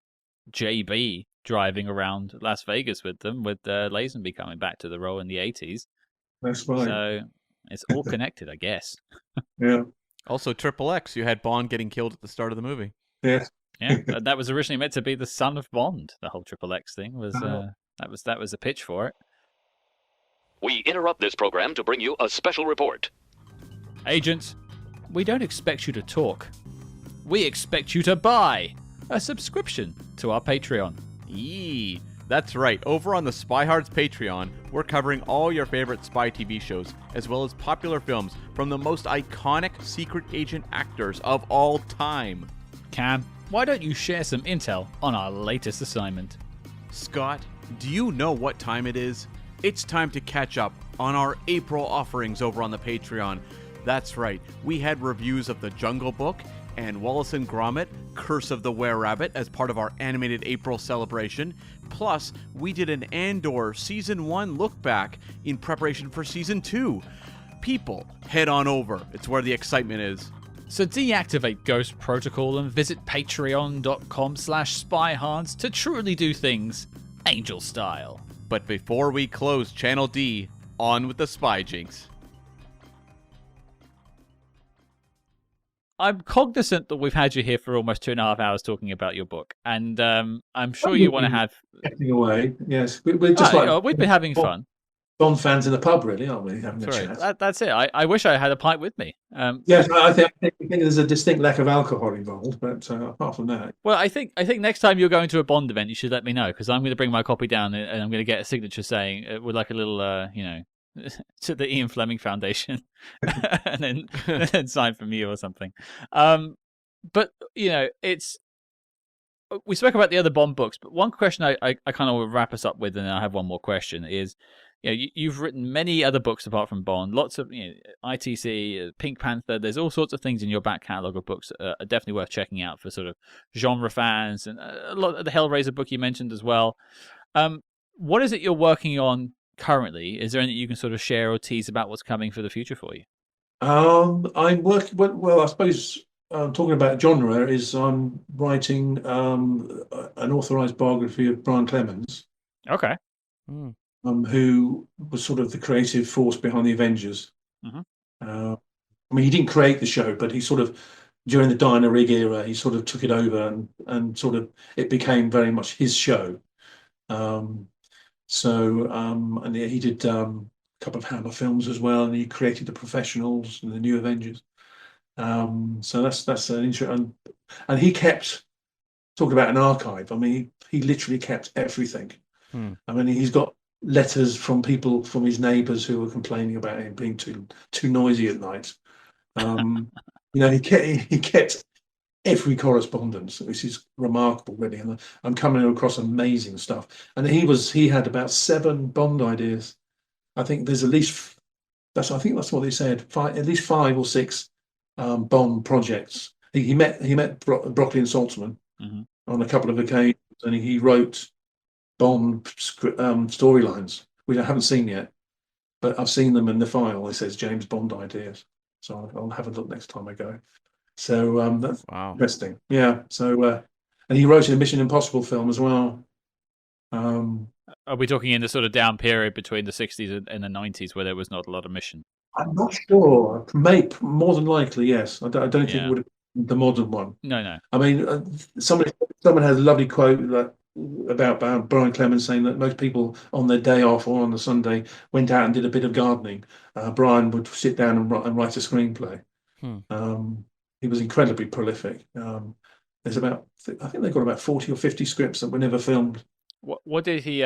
JB driving around Las Vegas with them, with Lazenby coming back to the role in the 80s. That's right. So it's all connected, I guess. Yeah. Also, XXX, you had Bond getting killed at the start of the movie. Yeah. Yeah, that was originally meant to be the son of Bond. The whole XXX thing was that was a pitch for it. We interrupt this program to bring you a special report. Agents, we don't expect you to talk. We expect you to buy a subscription to our Patreon. Yee, that's right. Over on the Spyhards Patreon, we're covering all your favorite spy TV shows, as well as popular films from the most iconic secret agent actors of all time. Cam, why don't you share some intel on our latest assignment? Scott, do you know what time it is? It's time to catch up on our April offerings over on the Patreon. That's right, we had reviews of The Jungle Book and Wallace and Gromit, Curse of the Were-Rabbit as part of our animated April celebration. Plus, we did an Andor Season 1 look back in preparation for Season 2. People, head on over. It's where the excitement is. So deactivate Ghost Protocol and visit patreon.com/spyhards to truly do things angel style. But before we close Channel D, on with the Spy Jinx. I'm cognizant that we've had you here for almost 2.5 hours talking about your book, and I'm sure you want to have. Getting away. Yes, we're just like We've been having fun. Bond fans in a pub, really, aren't we? Having a Sorry, chat. that's it. I wish I had a pint with me. Yes, I think there's a distinct lack of alcohol involved, but apart from that, Well, I think next time you're going to a Bond event, you should let me know, because I'm going to bring my copy down and I'm going to get a signature saying with like a little, to the Ian Fleming Foundation, and then sign from you or something. But it's we spoke about the other Bond books, but one question I kind of will wrap us up with, and I have one more question is. You've written many other books apart from Bond, lots of ITC, Pink Panther. There's all sorts of things in your back catalogue of books are definitely worth checking out for sort of genre fans, and a lot of the Hellraiser book you mentioned as well. What is it you're working on currently? Is there anything you can sort of share or tease about what's coming for the future for you? I'm working. Well, I suppose talking about genre is I'm writing an authorized biography of Brian Clemens. Okay. Who was sort of the creative force behind the Avengers. Mm-hmm. I mean, he didn't create the show, but he sort of, during the Diana Rigg era, he sort of took it over and sort of it became very much his show. And he did a couple of Hammer films as well, and he created the Professionals and the New Avengers. So that's an interesting, and he kept talking about an archive. I mean, he literally kept everything. I mean, he's got letters from people, from his neighbours who were complaining about him being too noisy at night. He kept every correspondence, which is remarkable, really. And I'm coming across amazing stuff. And he had about 7 Bond ideas. I think there's at least that's what they said. At least 5 or 6 Bond projects. He met Broccoli and Saltzman on a couple of occasions, and he wrote Bond storylines, which I haven't seen yet, but I've seen them in the file. It says James Bond ideas, so I'll have a look next time I go. So that's interesting. Yeah. So and he wrote a Mission Impossible film as well. Are we talking in the sort of down period between the 60s and the 90s where there was not a lot of mission? I'm not sure. Maybe more than likely, yes. I don't think it would have been the modern one. No. I mean, someone has a lovely quote about Brian Clemens saying that most people on their day off or on the Sunday went out and did a bit of gardening. Brian would sit down and write a screenplay. He was incredibly prolific. There's I think they've got about 40 or 50 scripts that were never filmed. What did he?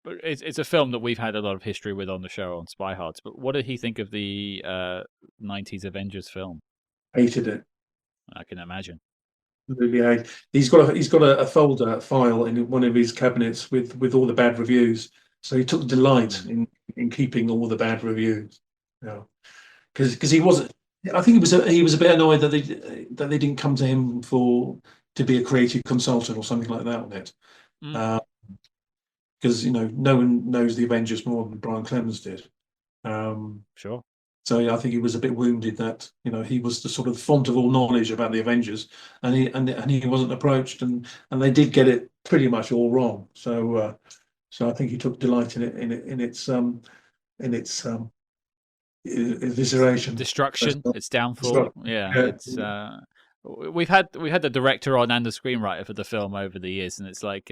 It's a film that we've had a lot of history with on the show on Spyhards. But what did he think of the 90s Avengers film? Hated it. I can imagine. Yeah, he's got a file in one of his cabinets with all the bad reviews. So he took delight in keeping all the bad reviews. Yeah, because he wasn't. I think he was a bit annoyed that they didn't come to him to be a creative consultant or something like that on it. Because no one knows the Avengers more than Brian Clemens did. Sure. So I think he was a bit wounded that he was the sort of font of all knowledge about the Avengers, and he wasn't approached, and they did get it pretty much all wrong. So I think he took delight in its evisceration, destruction, its downfall. Yeah. It's we've had the director on and the screenwriter for the film over the years, and it's like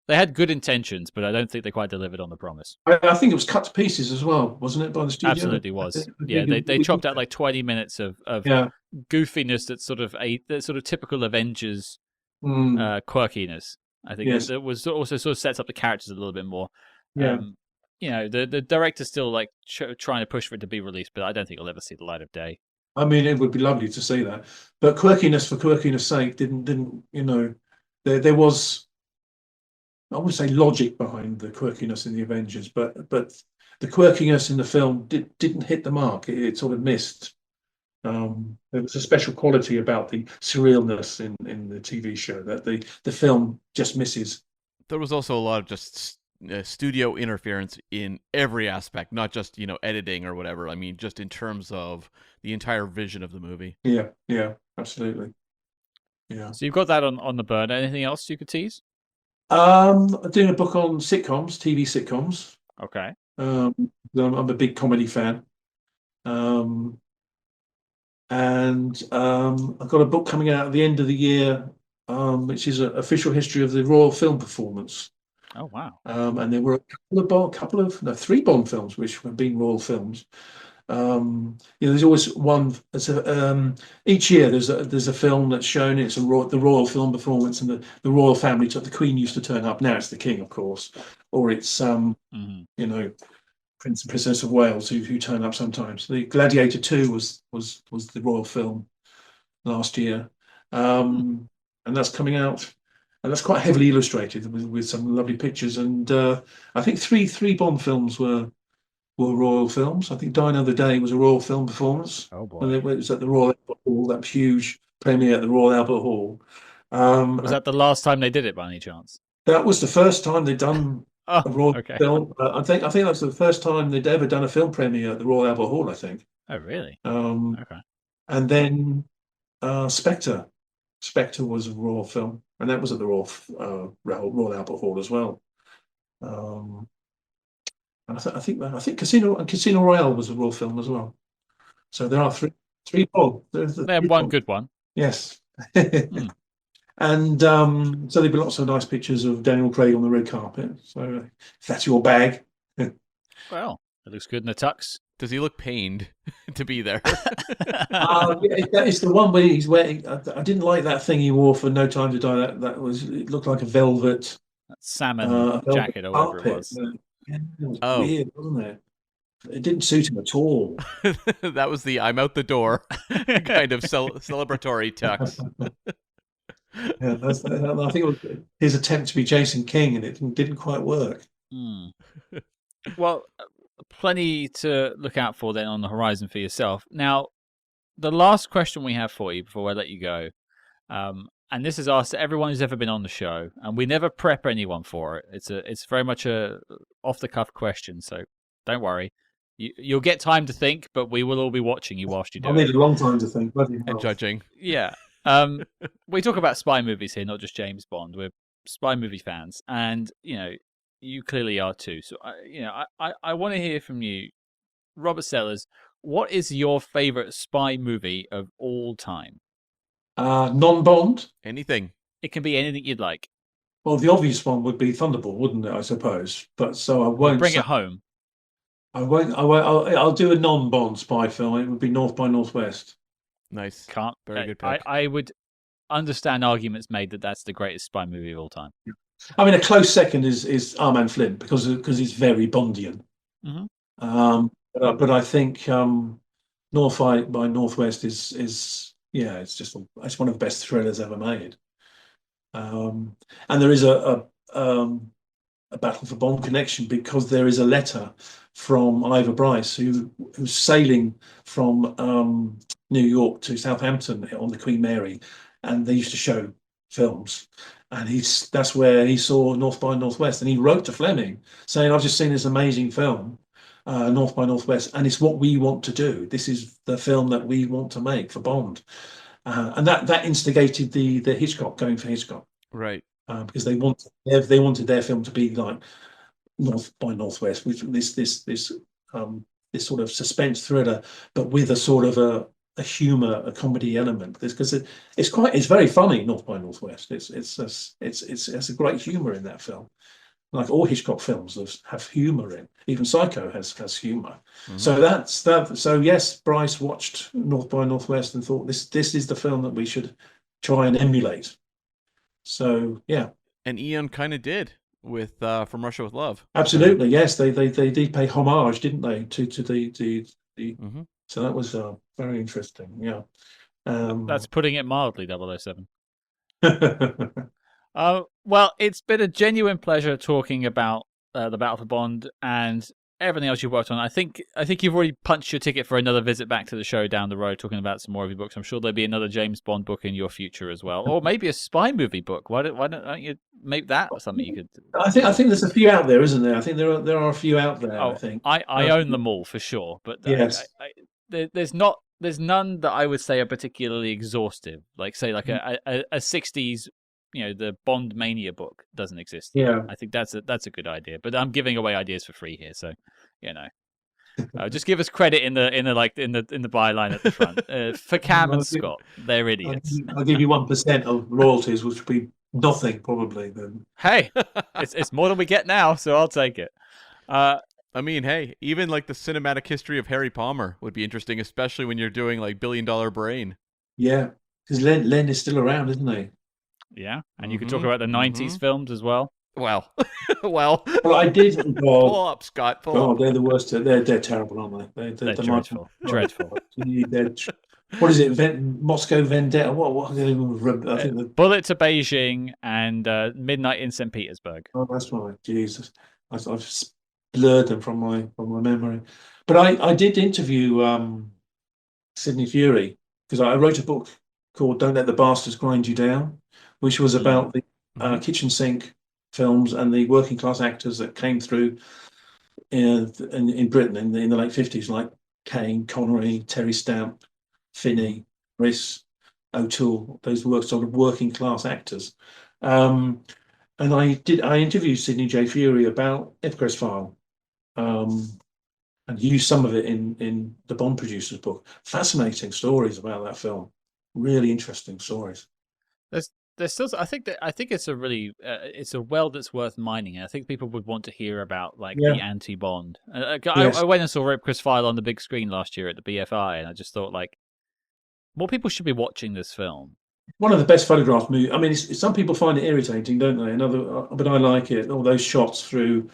they had good intentions, but I don't think they quite delivered on the promise. I think it was cut to pieces as well, wasn't it, by the studio? Absolutely was. Yeah, they chopped out like 20 minutes of goofiness that's sort of typical Avengers quirkiness. I think it was also sort of sets up the characters a little bit more. Yeah. The director's still like trying to push for it to be released, but I don't think it'll ever see the light of day. I mean, it would be lovely to see that, but quirkiness for quirkiness' sake didn't there was. I wouldn't say logic behind the quirkiness in the Avengers, but the quirkiness in the film didn't hit the mark. It sort of missed. There was a special quality about the surrealness in the TV show that the film just misses. There was also a lot of just studio interference in every aspect, not just editing or whatever. I mean, just in terms of the entire vision of the movie. Yeah, absolutely. Yeah. So you've got that on the burner. Anything else you could tease? I'm doing a book on sitcoms, TV sitcoms. Okay. I'm a big comedy fan. and I've got a book coming out at the end of the year, which is an official history of the Royal Film Performance. Oh wow. And there were three Bond films which have been Royal films. There's always one. Each year there's a film that's shown. It's the Royal Film Performance, and the royal family. The Queen used to turn up. Now it's the King, of course, or it's Prince and Princess of Wales who turn up sometimes. The Gladiator 2 was the royal film last year, and that's coming out, and that's quite heavily illustrated with some lovely pictures. And I think three Bond films were royal films. I think Die Another Day was a royal film performance. Oh boy. When it was at the Royal Albert Hall, that huge premiere at the Royal Albert Hall. Was that the last time they did it by any chance? That was the first time they'd done Oh, a royal okay. film. I think that's the first time they'd ever done a film premiere at the Royal Albert Hall, I think. Oh, really? Okay. Okay. And then Spectre. Spectre was a royal film, and that was at the Royal Albert Hall as well. And I think Casino Royale was a royal film as well. So there are three Bond. They had one good one. Yes. And so there've been lots of nice pictures of Daniel Craig on the red carpet. So if that's your bag. Well, it looks good in the tux. Does he look pained to be there? It's the one where he's wearing. I didn't like that thing he wore for No Time to Die. It looked like a velvet salmon jacket or whatever it was. It was weird, wasn't it? It didn't suit him at all. That was the "I'm out the door" kind of celebratory tux. I think it was his attempt to be Jason King, and it didn't quite work. Well, plenty to look out for then on the horizon for yourself. Now, the last question we have for you before I let you go, and this is asked to everyone who's ever been on the show, and we never prep anyone for it. It's very much a off the cuff question, so don't worry. You'll get time to think, but we will all be watching you whilst you do it. I need a long time to think. And judging. Yeah. We talk about spy movies here, not just James Bond. We're spy movie fans, and you clearly are too. So I want to hear from you, Robert Sellers. What is your favorite spy movie of all time? Non-Bond. Anything. It can be anything you'd like. Well, the obvious one would be Thunderball, wouldn't it? I suppose. But so I won't bring it home. I won't. I'll do a non-Bond spy film. It would be North by Northwest. Nice. Very good pick. I would understand arguments made that that's the greatest spy movie of all time. I mean, a close second is Armand Flint because it's very Bondian. But I think North by Northwest is it's one of the best thrillers ever made. And there is a Battle for Bond connection because there is a letter from Ivor Bryce who's sailing from New York to Southampton on the Queen Mary, and they used to show films, and that's where he saw North by Northwest, and he wrote to Fleming saying, "I've just seen this amazing film, North by Northwest, and it's what we want to do. This is the film that we want to make for Bond," and that instigated the Hitchcock going for Hitchcock, right? Because they wanted their film to be like North by Northwest, which this sort of suspense thriller, but with a sort of a humor, a comedy element. Because it's very funny. North by Northwest. It's a great humor in that film. Like all Hitchcock films have humor in. Even Psycho has humor. So that's that. So yes, Bryce watched North by Northwest and thought this is the film that we should try and emulate. So yeah, and Eon kind of did with From Russia with Love. Absolutely, yes, they did pay homage, didn't they, to the So that was very interesting. Yeah, that's putting it mildly. 007. Well, it's been a genuine pleasure talking about the Battle for Bond and everything else you've worked on. I think you've already punched your ticket for another visit back to the show down the road, talking about some more of your books. I'm sure there'll be another James Bond book in your future as well, or maybe a spy movie book. Why don't you make that something you could? I think there's a few out there, isn't there? I think there are a few out there. I think I own them all for sure, but yes. There's none that I would say are particularly exhaustive. Like say like a 60s. The Bond Mania book doesn't exist. Yeah, I think that's a good idea. But I'm giving away ideas for free here, so Just give us credit in the byline at the front. For Cam and Scott, they're idiots. I'll give you 1% of royalties, which would be nothing probably. Then Hey, it's more than we get now, so I'll take it. I mean, hey, even like the cinematic history of Harry Palmer would be interesting, especially when you're doing like Billion Dollar Brain. yeah, because Len is still around, isn't he? Yeah, and you could talk about the '90s films as well. Well, well, I did. pull up, Scott. Pull up. They're the worst. They're terrible, aren't they? They're dreadful. Dreadful. What is it? Moscow Vendetta. What? I think Bullet to Beijing and Midnight in St. Petersburg. Oh, that's right. Jesus, I've blurred them from my memory. But I did interview Sidney Fury because I wrote a book called "Don't Let the Bastards Grind You Down," which was about the kitchen sink films and the working class actors that came through in Britain in the late 50s, like Kane, Connery, Terry Stamp, Finney, Riss, O'Toole. Those were sort of working class actors. And I interviewed Sidney J. Fury about Ipcress File, and used some of it in the Bond Producer's book. Fascinating stories about that film. Really interesting stories. There's still, I think it's a really it's a well that's worth mining. And I think people would want to hear about the anti-Bond. I went and saw Ipcress File on the big screen last year at the BFI, and I just thought more people should be watching this film. One of the best photographed movies. I mean, some people find it irritating, don't they? But I like it. All those shots through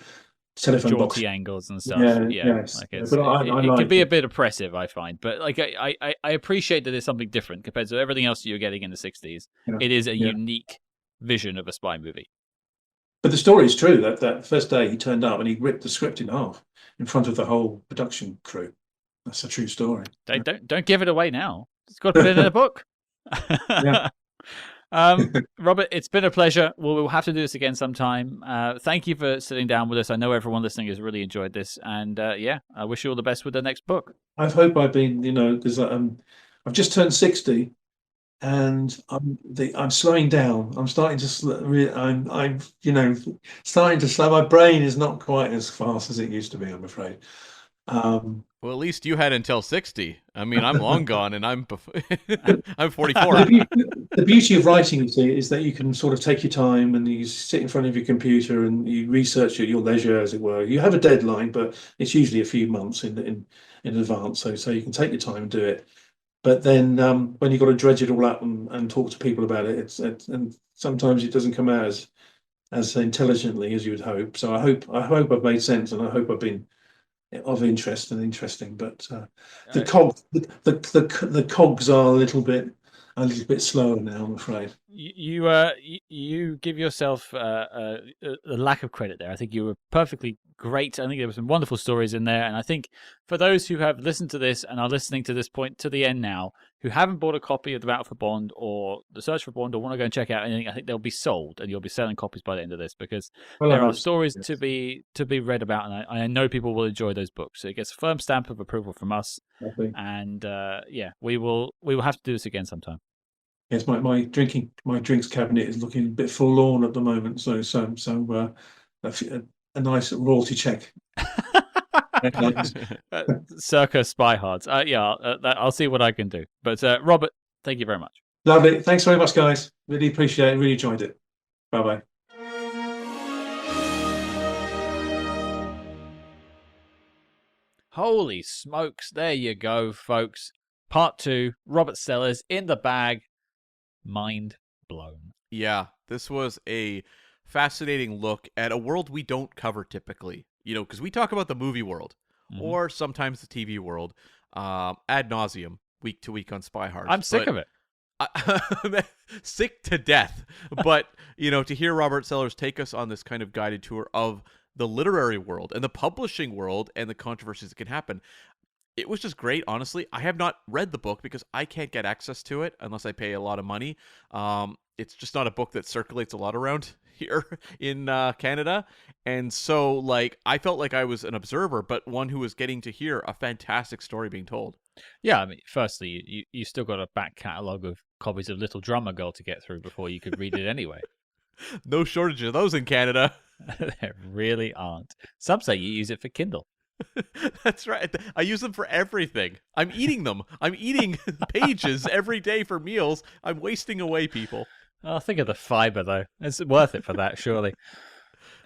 telephone box angles and stuff. Yes. But it could be a bit oppressive, I find. But I appreciate that it's something different compared to everything else you're getting in the '60s. Yeah. It is a unique vision of a spy movie. But the story is true. That first day he turned up and he ripped the script in half in front of the whole production crew. That's a true story. Don't give it away now. It's got to put it in a book. Yeah. Robert, it's been a pleasure. We'll have to do this again sometime. Thank you for sitting down with us. I know everyone listening has really enjoyed this, and I wish you all the best with the next book. I hope I've been, because I've just turned 60, and I'm slowing down. I'm starting to I'm starting to slow. My brain is not quite as fast as it used to be, I'm afraid. Well, at least you had until 60. I mean, I'm long gone, and I'm 44. The beauty of writing, you see, is that you can sort of take your time and you sit in front of your computer and you research at your leisure, as it were. You have a deadline, but it's usually a few months in advance, so you can take your time and do it. But then when you've got to dredge it all up and talk to people about it, and sometimes it doesn't come out as intelligently as you would hope. So I hope I've made sense, and I hope I've been of interest and interesting, but the cogs are a little bit slower now, I'm afraid. You give yourself a lack of credit there. I think you were perfectly great. I think there were some wonderful stories in there, and I think for those who have listened to this and are listening to this point to the end now, who haven't bought a copy of The Battle for Bond or The Search for Bond or want to go and check out anything, I think they'll be sold, and you'll be selling copies by the end of this, because there are stories to be read about, and I know people will enjoy those books. So it gets a firm stamp of approval from us, and we will have to do this again sometime. Yes, my drinks cabinet is looking a bit forlorn at the moment, so a nice royalty check. Circa Spyhards. I'll see what I can do. But Robert, thank you very much. Lovely. Thanks very much, guys. Really appreciate it. Really enjoyed it. Bye-bye. Holy smokes. There you go, folks. Part 2, Robert Sellers in the bag. Mind blown. Yeah, this was a fascinating look at a world we don't cover typically. Because we talk about the movie world or sometimes the TV world ad nauseum, week to week on Spyhards. I'm sick of it. Sick to death. But, to hear Robert Sellers take us on this kind of guided tour of the literary world and the publishing world and the controversies that can happen, it was just great, honestly. I have not read the book because I can't get access to it unless I pay a lot of money. It's just not a book that circulates a lot around here in Canada. And so, I felt like I was an observer, but one who was getting to hear a fantastic story being told. Yeah, I mean, firstly, you still got a back catalogue of copies of Little Drummer Girl to get through before you could read it anyway. No shortage of those in Canada. There really aren't. Some say you use it for Kindle. That's right. I use them for everything. I'm eating them. I'm eating pages every day for meals. I'm wasting away, people. Oh, think of the fiber, though. It's worth it for that, surely.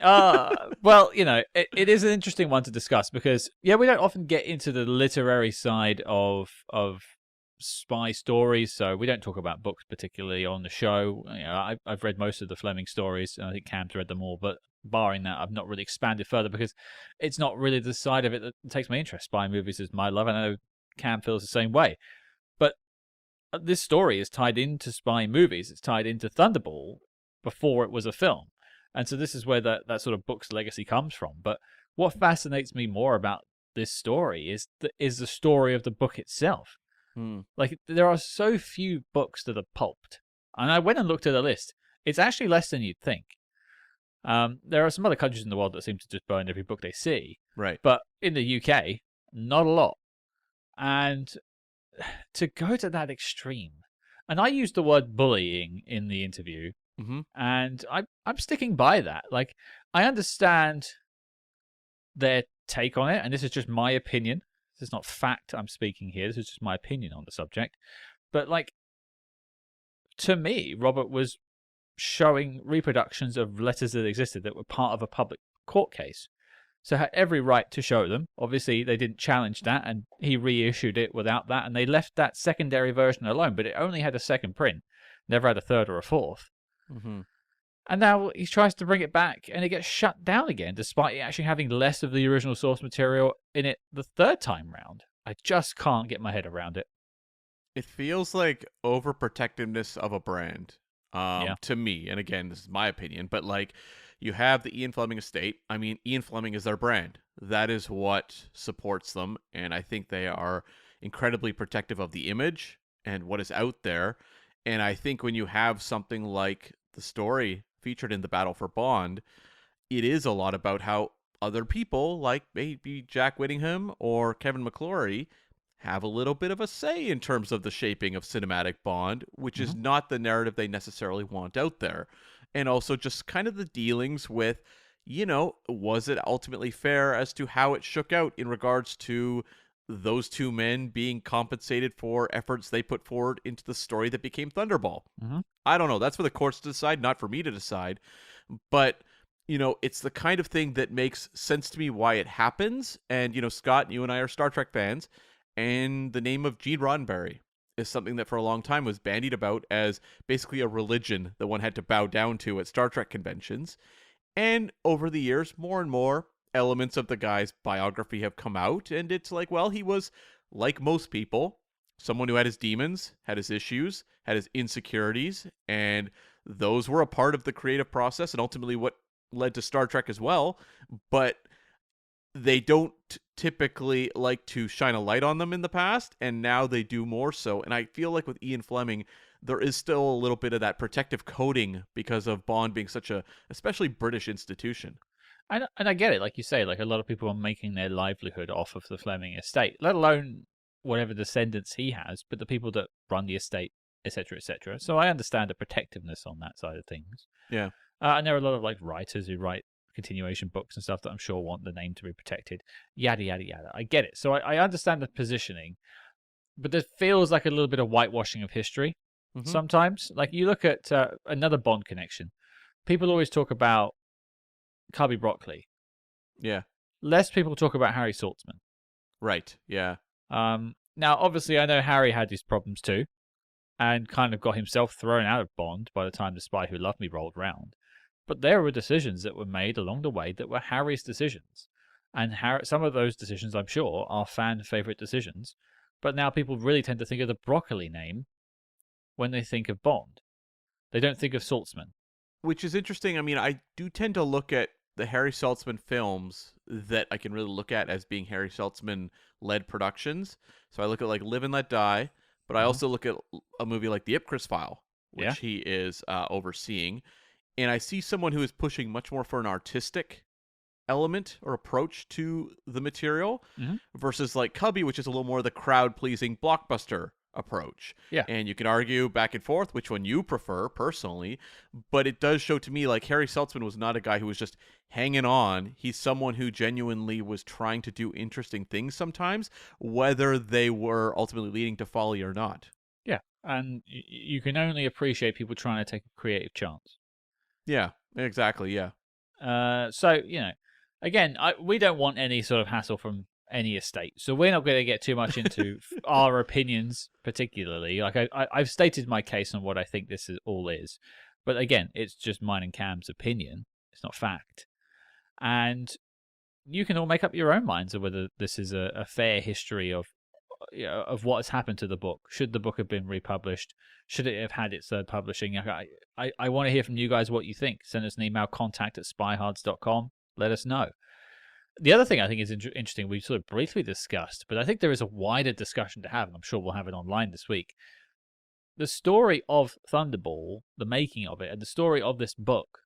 Well, it is an interesting one to discuss because, yeah, we don't often get into the literary side of spy stories, so we don't talk about books particularly on the show. I've read most of the Fleming stories, and I think Cam's read them all, but barring that, I've not really expanded further because it's not really the side of it that takes my interest. Spy movies is my love, and I know Cam feels the same way. But this story is tied into spy movies. It's tied into Thunderball before it was a film. And so this is where that sort of book's legacy comes from. But what fascinates me more about this story is the story of the book itself. Like, there are so few books that are pulped. And I went and looked at a list. It's actually less than you'd think. There are some other countries in the world that seem to just burn every book they see. Right. But in the UK, not a lot. And to go to that extreme, and I used the word bullying in the interview, and I'm sticking by that. Like, I understand their take on it, and this is just my opinion. This is not fact I'm speaking here. This is just my opinion on the subject. But, like, to me, Robert was showing reproductions of letters that existed that were part of a public court case. So had every right to show them. Obviously, they didn't challenge that, and he reissued it without that, and they left that secondary version alone, but it only had a second print. Never had a third or a fourth. And now he tries to bring it back, and it gets shut down again, despite it actually having less of the original source material in it the third time round. I just can't get my head around it. It feels like overprotectiveness of a brand, to me. And again, this is my opinion, but like, you have the Ian Fleming estate. I mean, Ian Fleming is their brand. That is what supports them, and I think they are incredibly protective of the image and what is out there. And I think when you have something like the story featured in The Battle for Bond, it is a lot about how other people, like maybe Jack Whittingham or Kevin McClory, have a little bit of a say in terms of the shaping of cinematic Bond, which is not the narrative they necessarily want out there. And also just kind of the dealings with, was it ultimately fair as to how it shook out in regards to those two men being compensated for efforts they put forward into the story that became Thunderball. I don't know. That's for the courts to decide, not for me to decide. But, it's the kind of thing that makes sense to me why it happens. And, Scott, you and I are Star Trek fans. And the name of Gene Roddenberry is something that for a long time was bandied about as basically a religion that one had to bow down to at Star Trek conventions. And over the years, more and more elements of the guy's biography have come out, and it's like, well, he was, like most people, someone who had his demons, had his issues, had his insecurities, and those were a part of the creative process and ultimately what led to Star Trek as well. But they don't typically like to shine a light on them in the past, and now they do more so. And I feel like with Ian Fleming, there is still a little bit of that protective coating because of Bond being such a, especially British institution. And I get it, like you say, like a lot of people are making their livelihood off of the Fleming estate, let alone whatever descendants he has, but the people that run the estate, etc., etc. So I understand the protectiveness on that side of things. Yeah. And there are a lot of like writers who write continuation books and stuff that I'm sure want the name to be protected. Yada, yada, yada. I get it. So I understand the positioning, but there feels like a little bit of whitewashing of history sometimes. Like you look at another Bond connection. People always talk about Cubby Broccoli. Yeah. Less people talk about Harry Saltzman. Right. Yeah. Now, obviously, I know Harry had his problems too, and kind of got himself thrown out of Bond by the time The Spy Who Loved Me rolled round. But there were decisions that were made along the way that were Harry's decisions. And some of those decisions, I'm sure, are fan-favorite decisions. But now people really tend to think of the Broccoli name when they think of Bond. They don't think of Saltzman. Which is interesting. I mean, I do tend to look at the Harry Saltzman films that I can really look at as being Harry Saltzman-led productions. So I look at like Live and Let Die, but I also look at a movie like The Ipcress File, which he is overseeing. And I see someone who is pushing much more for an artistic element or approach to the material versus like Cubby, which is a little more the crowd-pleasing blockbuster approach. Yeah. And you can argue back and forth which one you prefer personally, but it does show to me like Harry Saltzman was not a guy who was just hanging on. He's someone who genuinely was trying to do interesting things sometimes, whether they were ultimately leading to folly or not. Yeah, and you can only appreciate people trying to take a creative chance. Yeah, exactly. Yeah. So, again, we don't want any sort of hassle from any estate, so we're not going to get too much into our opinions particularly. Like I've stated my case on what I think this all is, but again, it's just mine and Cam's opinion. It's not fact, and you can all make up your own minds of whether this is a fair history of what has happened to the book. Should the book have been republished? Should it have had its third publishing? I want to hear from you guys what you think. Send us an email, contact@spyhards.com. Let us know. The other thing I think is interesting, we sort of briefly discussed, but I think there is a wider discussion to have, and I'm sure we'll have it online this week. The story of Thunderball, the making of it, and the story of this book,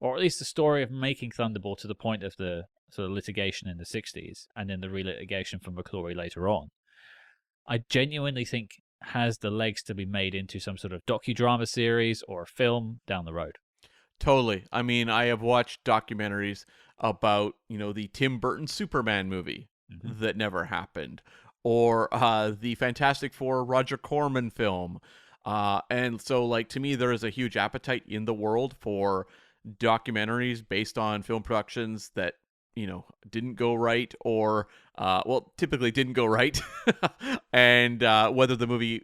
or at least the story of making Thunderball to the point of the sort of litigation in the 60s, and then the relitigation from McClory later on, I genuinely think has the legs to be made into some sort of docudrama series or a film down the road. Totally. I mean, I have watched documentaries about, the Tim Burton Superman movie that never happened, or the Fantastic Four Roger Corman film. And so, like, to me, there is a huge appetite in the world for documentaries based on film productions that, didn't go right, or, typically didn't go right. And whether the movie,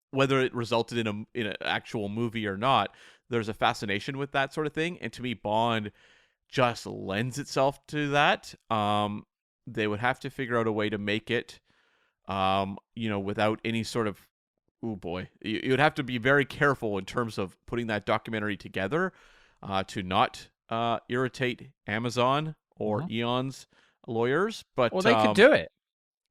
whether it resulted in an actual movie or not, there's a fascination with that sort of thing. And to me, Bond just lends itself to that. They would have to figure out a way to make it, without any sort of, oh boy, you would have to be very careful in terms of putting that documentary together to not irritate Amazon or Eon's lawyers. But they could do it.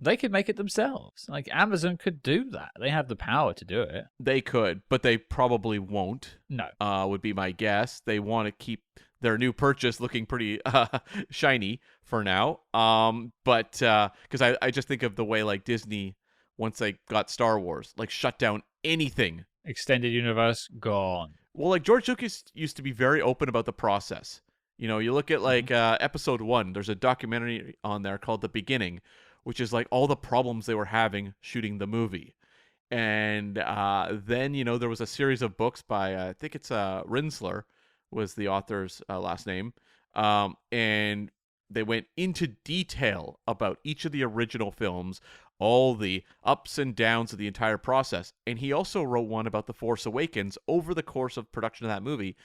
They could make it themselves. Like, Amazon could do that. They have the power to do it. They could, but they probably won't. No. Would be my guess. They want to keep their new purchase looking pretty shiny for now. But because I just think of the way, like, Disney, once they got Star Wars, like, shut down anything. Extended universe, gone. Well, like, George Lucas used to be very open about the process. You look at, like, episode 1, there's a documentary on there called The Beginning, which is like all the problems they were having shooting the movie. And then, there was a series of books by, I think it's Rinsler was the author's last name. And they went into detail about each of the original films, all the ups and downs of the entire process. And he also wrote one about The Force Awakens over the course of production of that movie.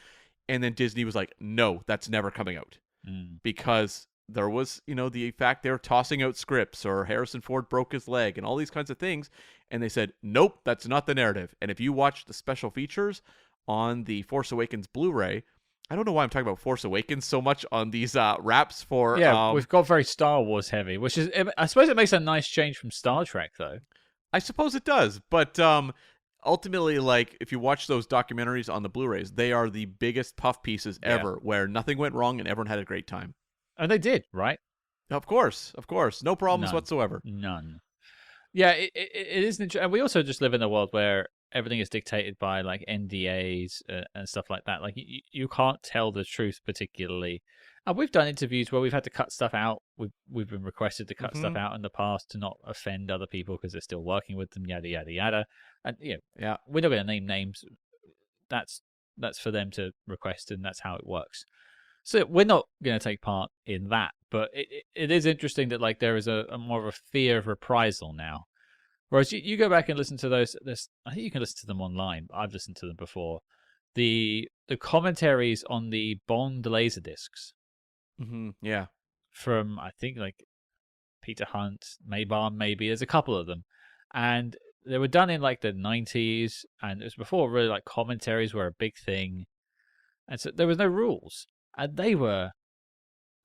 And then Disney was like, no, that's never coming out. Because there was, the fact they were tossing out scripts, or Harrison Ford broke his leg and all these kinds of things. And they said, nope, that's not the narrative. And if you watch the special features on the Force Awakens Blu-ray, I don't know why I'm talking about Force Awakens so much on these wraps for... Yeah, we've got very Star Wars heavy, which is... I suppose it makes a nice change from Star Trek, though. I suppose it does, but ultimately, like, if you watch those documentaries on the Blu-rays, they are the biggest puff pieces ever, where nothing went wrong and everyone had a great time. And they did, right? Of course. No problems whatsoever. None. Yeah, it is interesting. And we also just live in a world where everything is dictated by, like, NDAs and stuff like that. Like, you can't tell the truth particularly. And we've done interviews where we've had to cut stuff out. We've been requested to cut stuff out in the past to not offend other people because they're still working with them, yada, yada, yada. And, we're not going to name names. That's for them to request, and that's how it works. So we're not going to take part in that, but it is interesting that, like, there is a more of a fear of reprisal now. Whereas you go back and listen to those, I think you can listen to them online. I've listened to them before. The commentaries on the Bond Laserdiscs. Yeah. From, I think, like, Peter Hunt, Maybarn, maybe. There's a couple of them. And they were done in, like, the 90s, and it was before really, like, commentaries were a big thing. And so there was no rules. And they were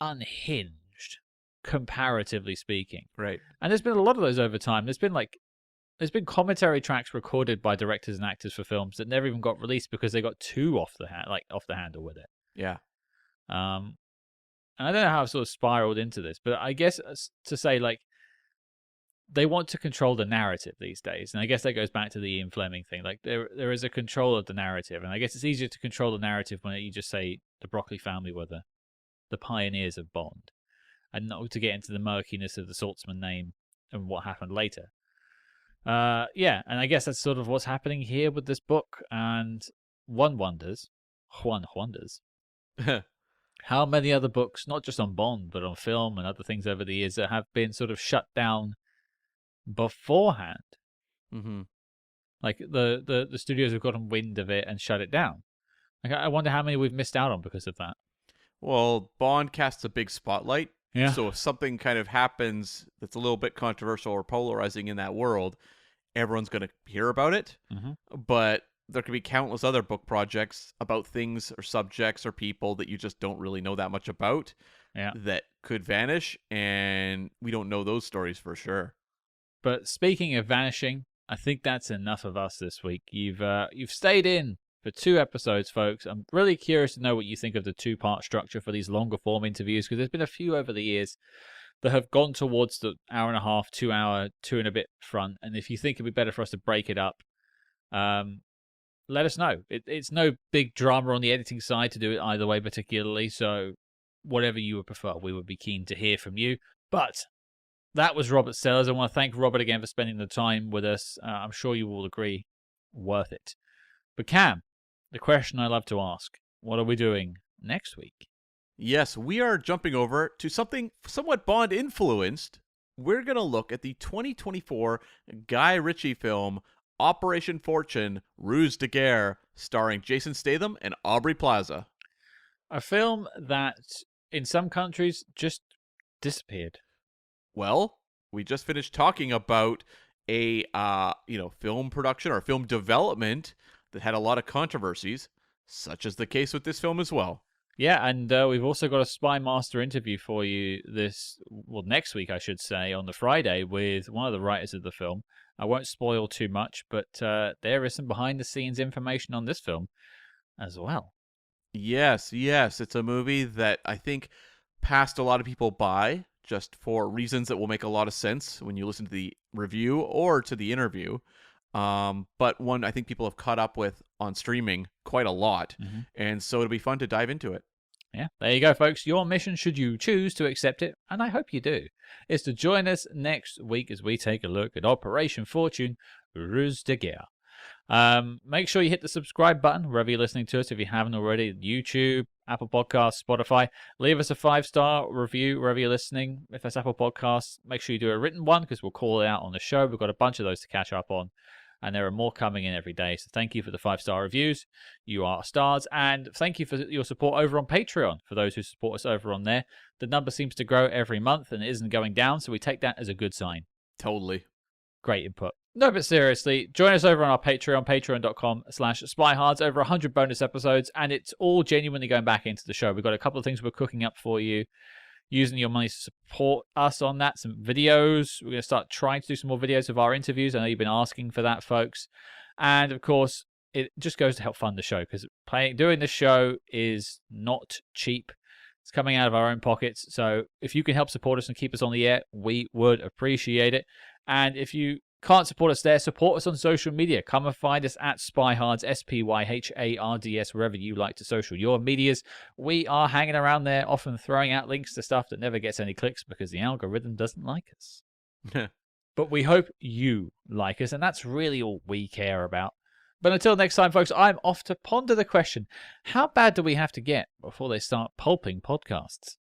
unhinged, comparatively speaking. Right. And there's been a lot of those over time. There's been commentary tracks recorded by directors and actors for films that never even got released because they got too off the handle with it. Yeah. And I don't know how I've sort of spiraled into this, but I guess to say, like, they want to control the narrative these days, and I guess that goes back to the Ian Fleming thing. Like there is a control of the narrative, and I guess it's easier to control the narrative when you just say the Broccoli family were the pioneers of Bond, and not to get into the murkiness of the Saltzman name and what happened later. Yeah, and I guess that's sort of what's happening here with this book. And Juan wonders, how many other books, not just on Bond, but on film and other things over the years, that have been sort of shut down beforehand. Mm-hmm. Like the studios have gotten wind of it and shut it down. Like, I wonder how many we've missed out on because of that. Well, Bond casts a big spotlight. Yeah. So if something kind of happens that's a little bit controversial or polarizing in that world, everyone's going to hear about it. Mm-hmm. But there could be countless other book projects about things or subjects or people that you just don't really know that much about that could vanish, and we don't know those stories for sure. But speaking of vanishing, I think that's enough of us this week. You've stayed in for 2 episodes, folks. I'm really curious to know what you think of the 2-part structure for these longer form interviews, because there's been a few over the years that have gone towards the hour and a half, 2 hour, 2 and a bit front. And if you think it'd be better for us to break it up, let us know. It's no big drama on the editing side to do it either way, particularly. So whatever you would prefer, we would be keen to hear from you. But that was Robert Sellers. I want to thank Robert again for spending the time with us. I'm sure you will agree, worth it. But Cam, the question I love to ask, what are we doing next week? Yes, we are jumping over to something somewhat Bond influenced. We're going to look at the 2024 Guy Ritchie film Operation Fortune, Ruse de Guerre, starring Jason Statham and Aubrey Plaza. A film that in some countries just disappeared. Well, we just finished talking about a film production or film development that had a lot of controversies, such as the case with this film as well. Yeah, and we've also got a SpyMaster interview for you next week, I should say, on the Friday with one of the writers of the film. I won't spoil too much, but there is some behind-the-scenes information on this film as well. Yes, it's a movie that I think passed a lot of people by, just for reasons that will make a lot of sense when you listen to the review or to the interview. But one I think people have caught up with on streaming quite a lot. Mm-hmm. And so it'll be fun to dive into it. Yeah, there you go, folks. Your mission, should you choose to accept it, and I hope you do, is to join us next week as we take a look at Operation Fortune, Ruse de Guerre. Make sure you hit the subscribe button wherever you're listening to us if you haven't already. YouTube, Apple Podcasts, Spotify. Leave us a 5-star review wherever you're listening. If that's Apple Podcasts, make sure you do a written one because we'll call it out on the show. We've got a bunch of those to catch up on, and there are more coming in every day. So thank you for the 5-star reviews. You are stars. And thank you for your support over on Patreon. For those who support us over on there, the number seems to grow every month and it isn't going down. So we take that as a good sign. Totally. Great input. No, but seriously, join us over on our Patreon, patreon.com/SpyHards. Over 100 bonus episodes, and it's all genuinely going back into the show. We've got a couple of things we're cooking up for you, using your money to support us on that. Some videos. We're going to start trying to do some more videos of our interviews. I know you've been asking for that, folks. And, of course, it just goes to help fund the show, because doing this show is not cheap. It's coming out of our own pockets. So if you can help support us and keep us on the air, we would appreciate it. And if you can't support us there, support us on social media. Come and find us at Spyhards, SpyHards, wherever you like to social your medias. We are hanging around there, often throwing out links to stuff that never gets any clicks because the algorithm doesn't like us. But we hope you like us, and that's really all we care about. But until next time, folks, I'm off to ponder the question, how bad do we have to get before they start pulping podcasts?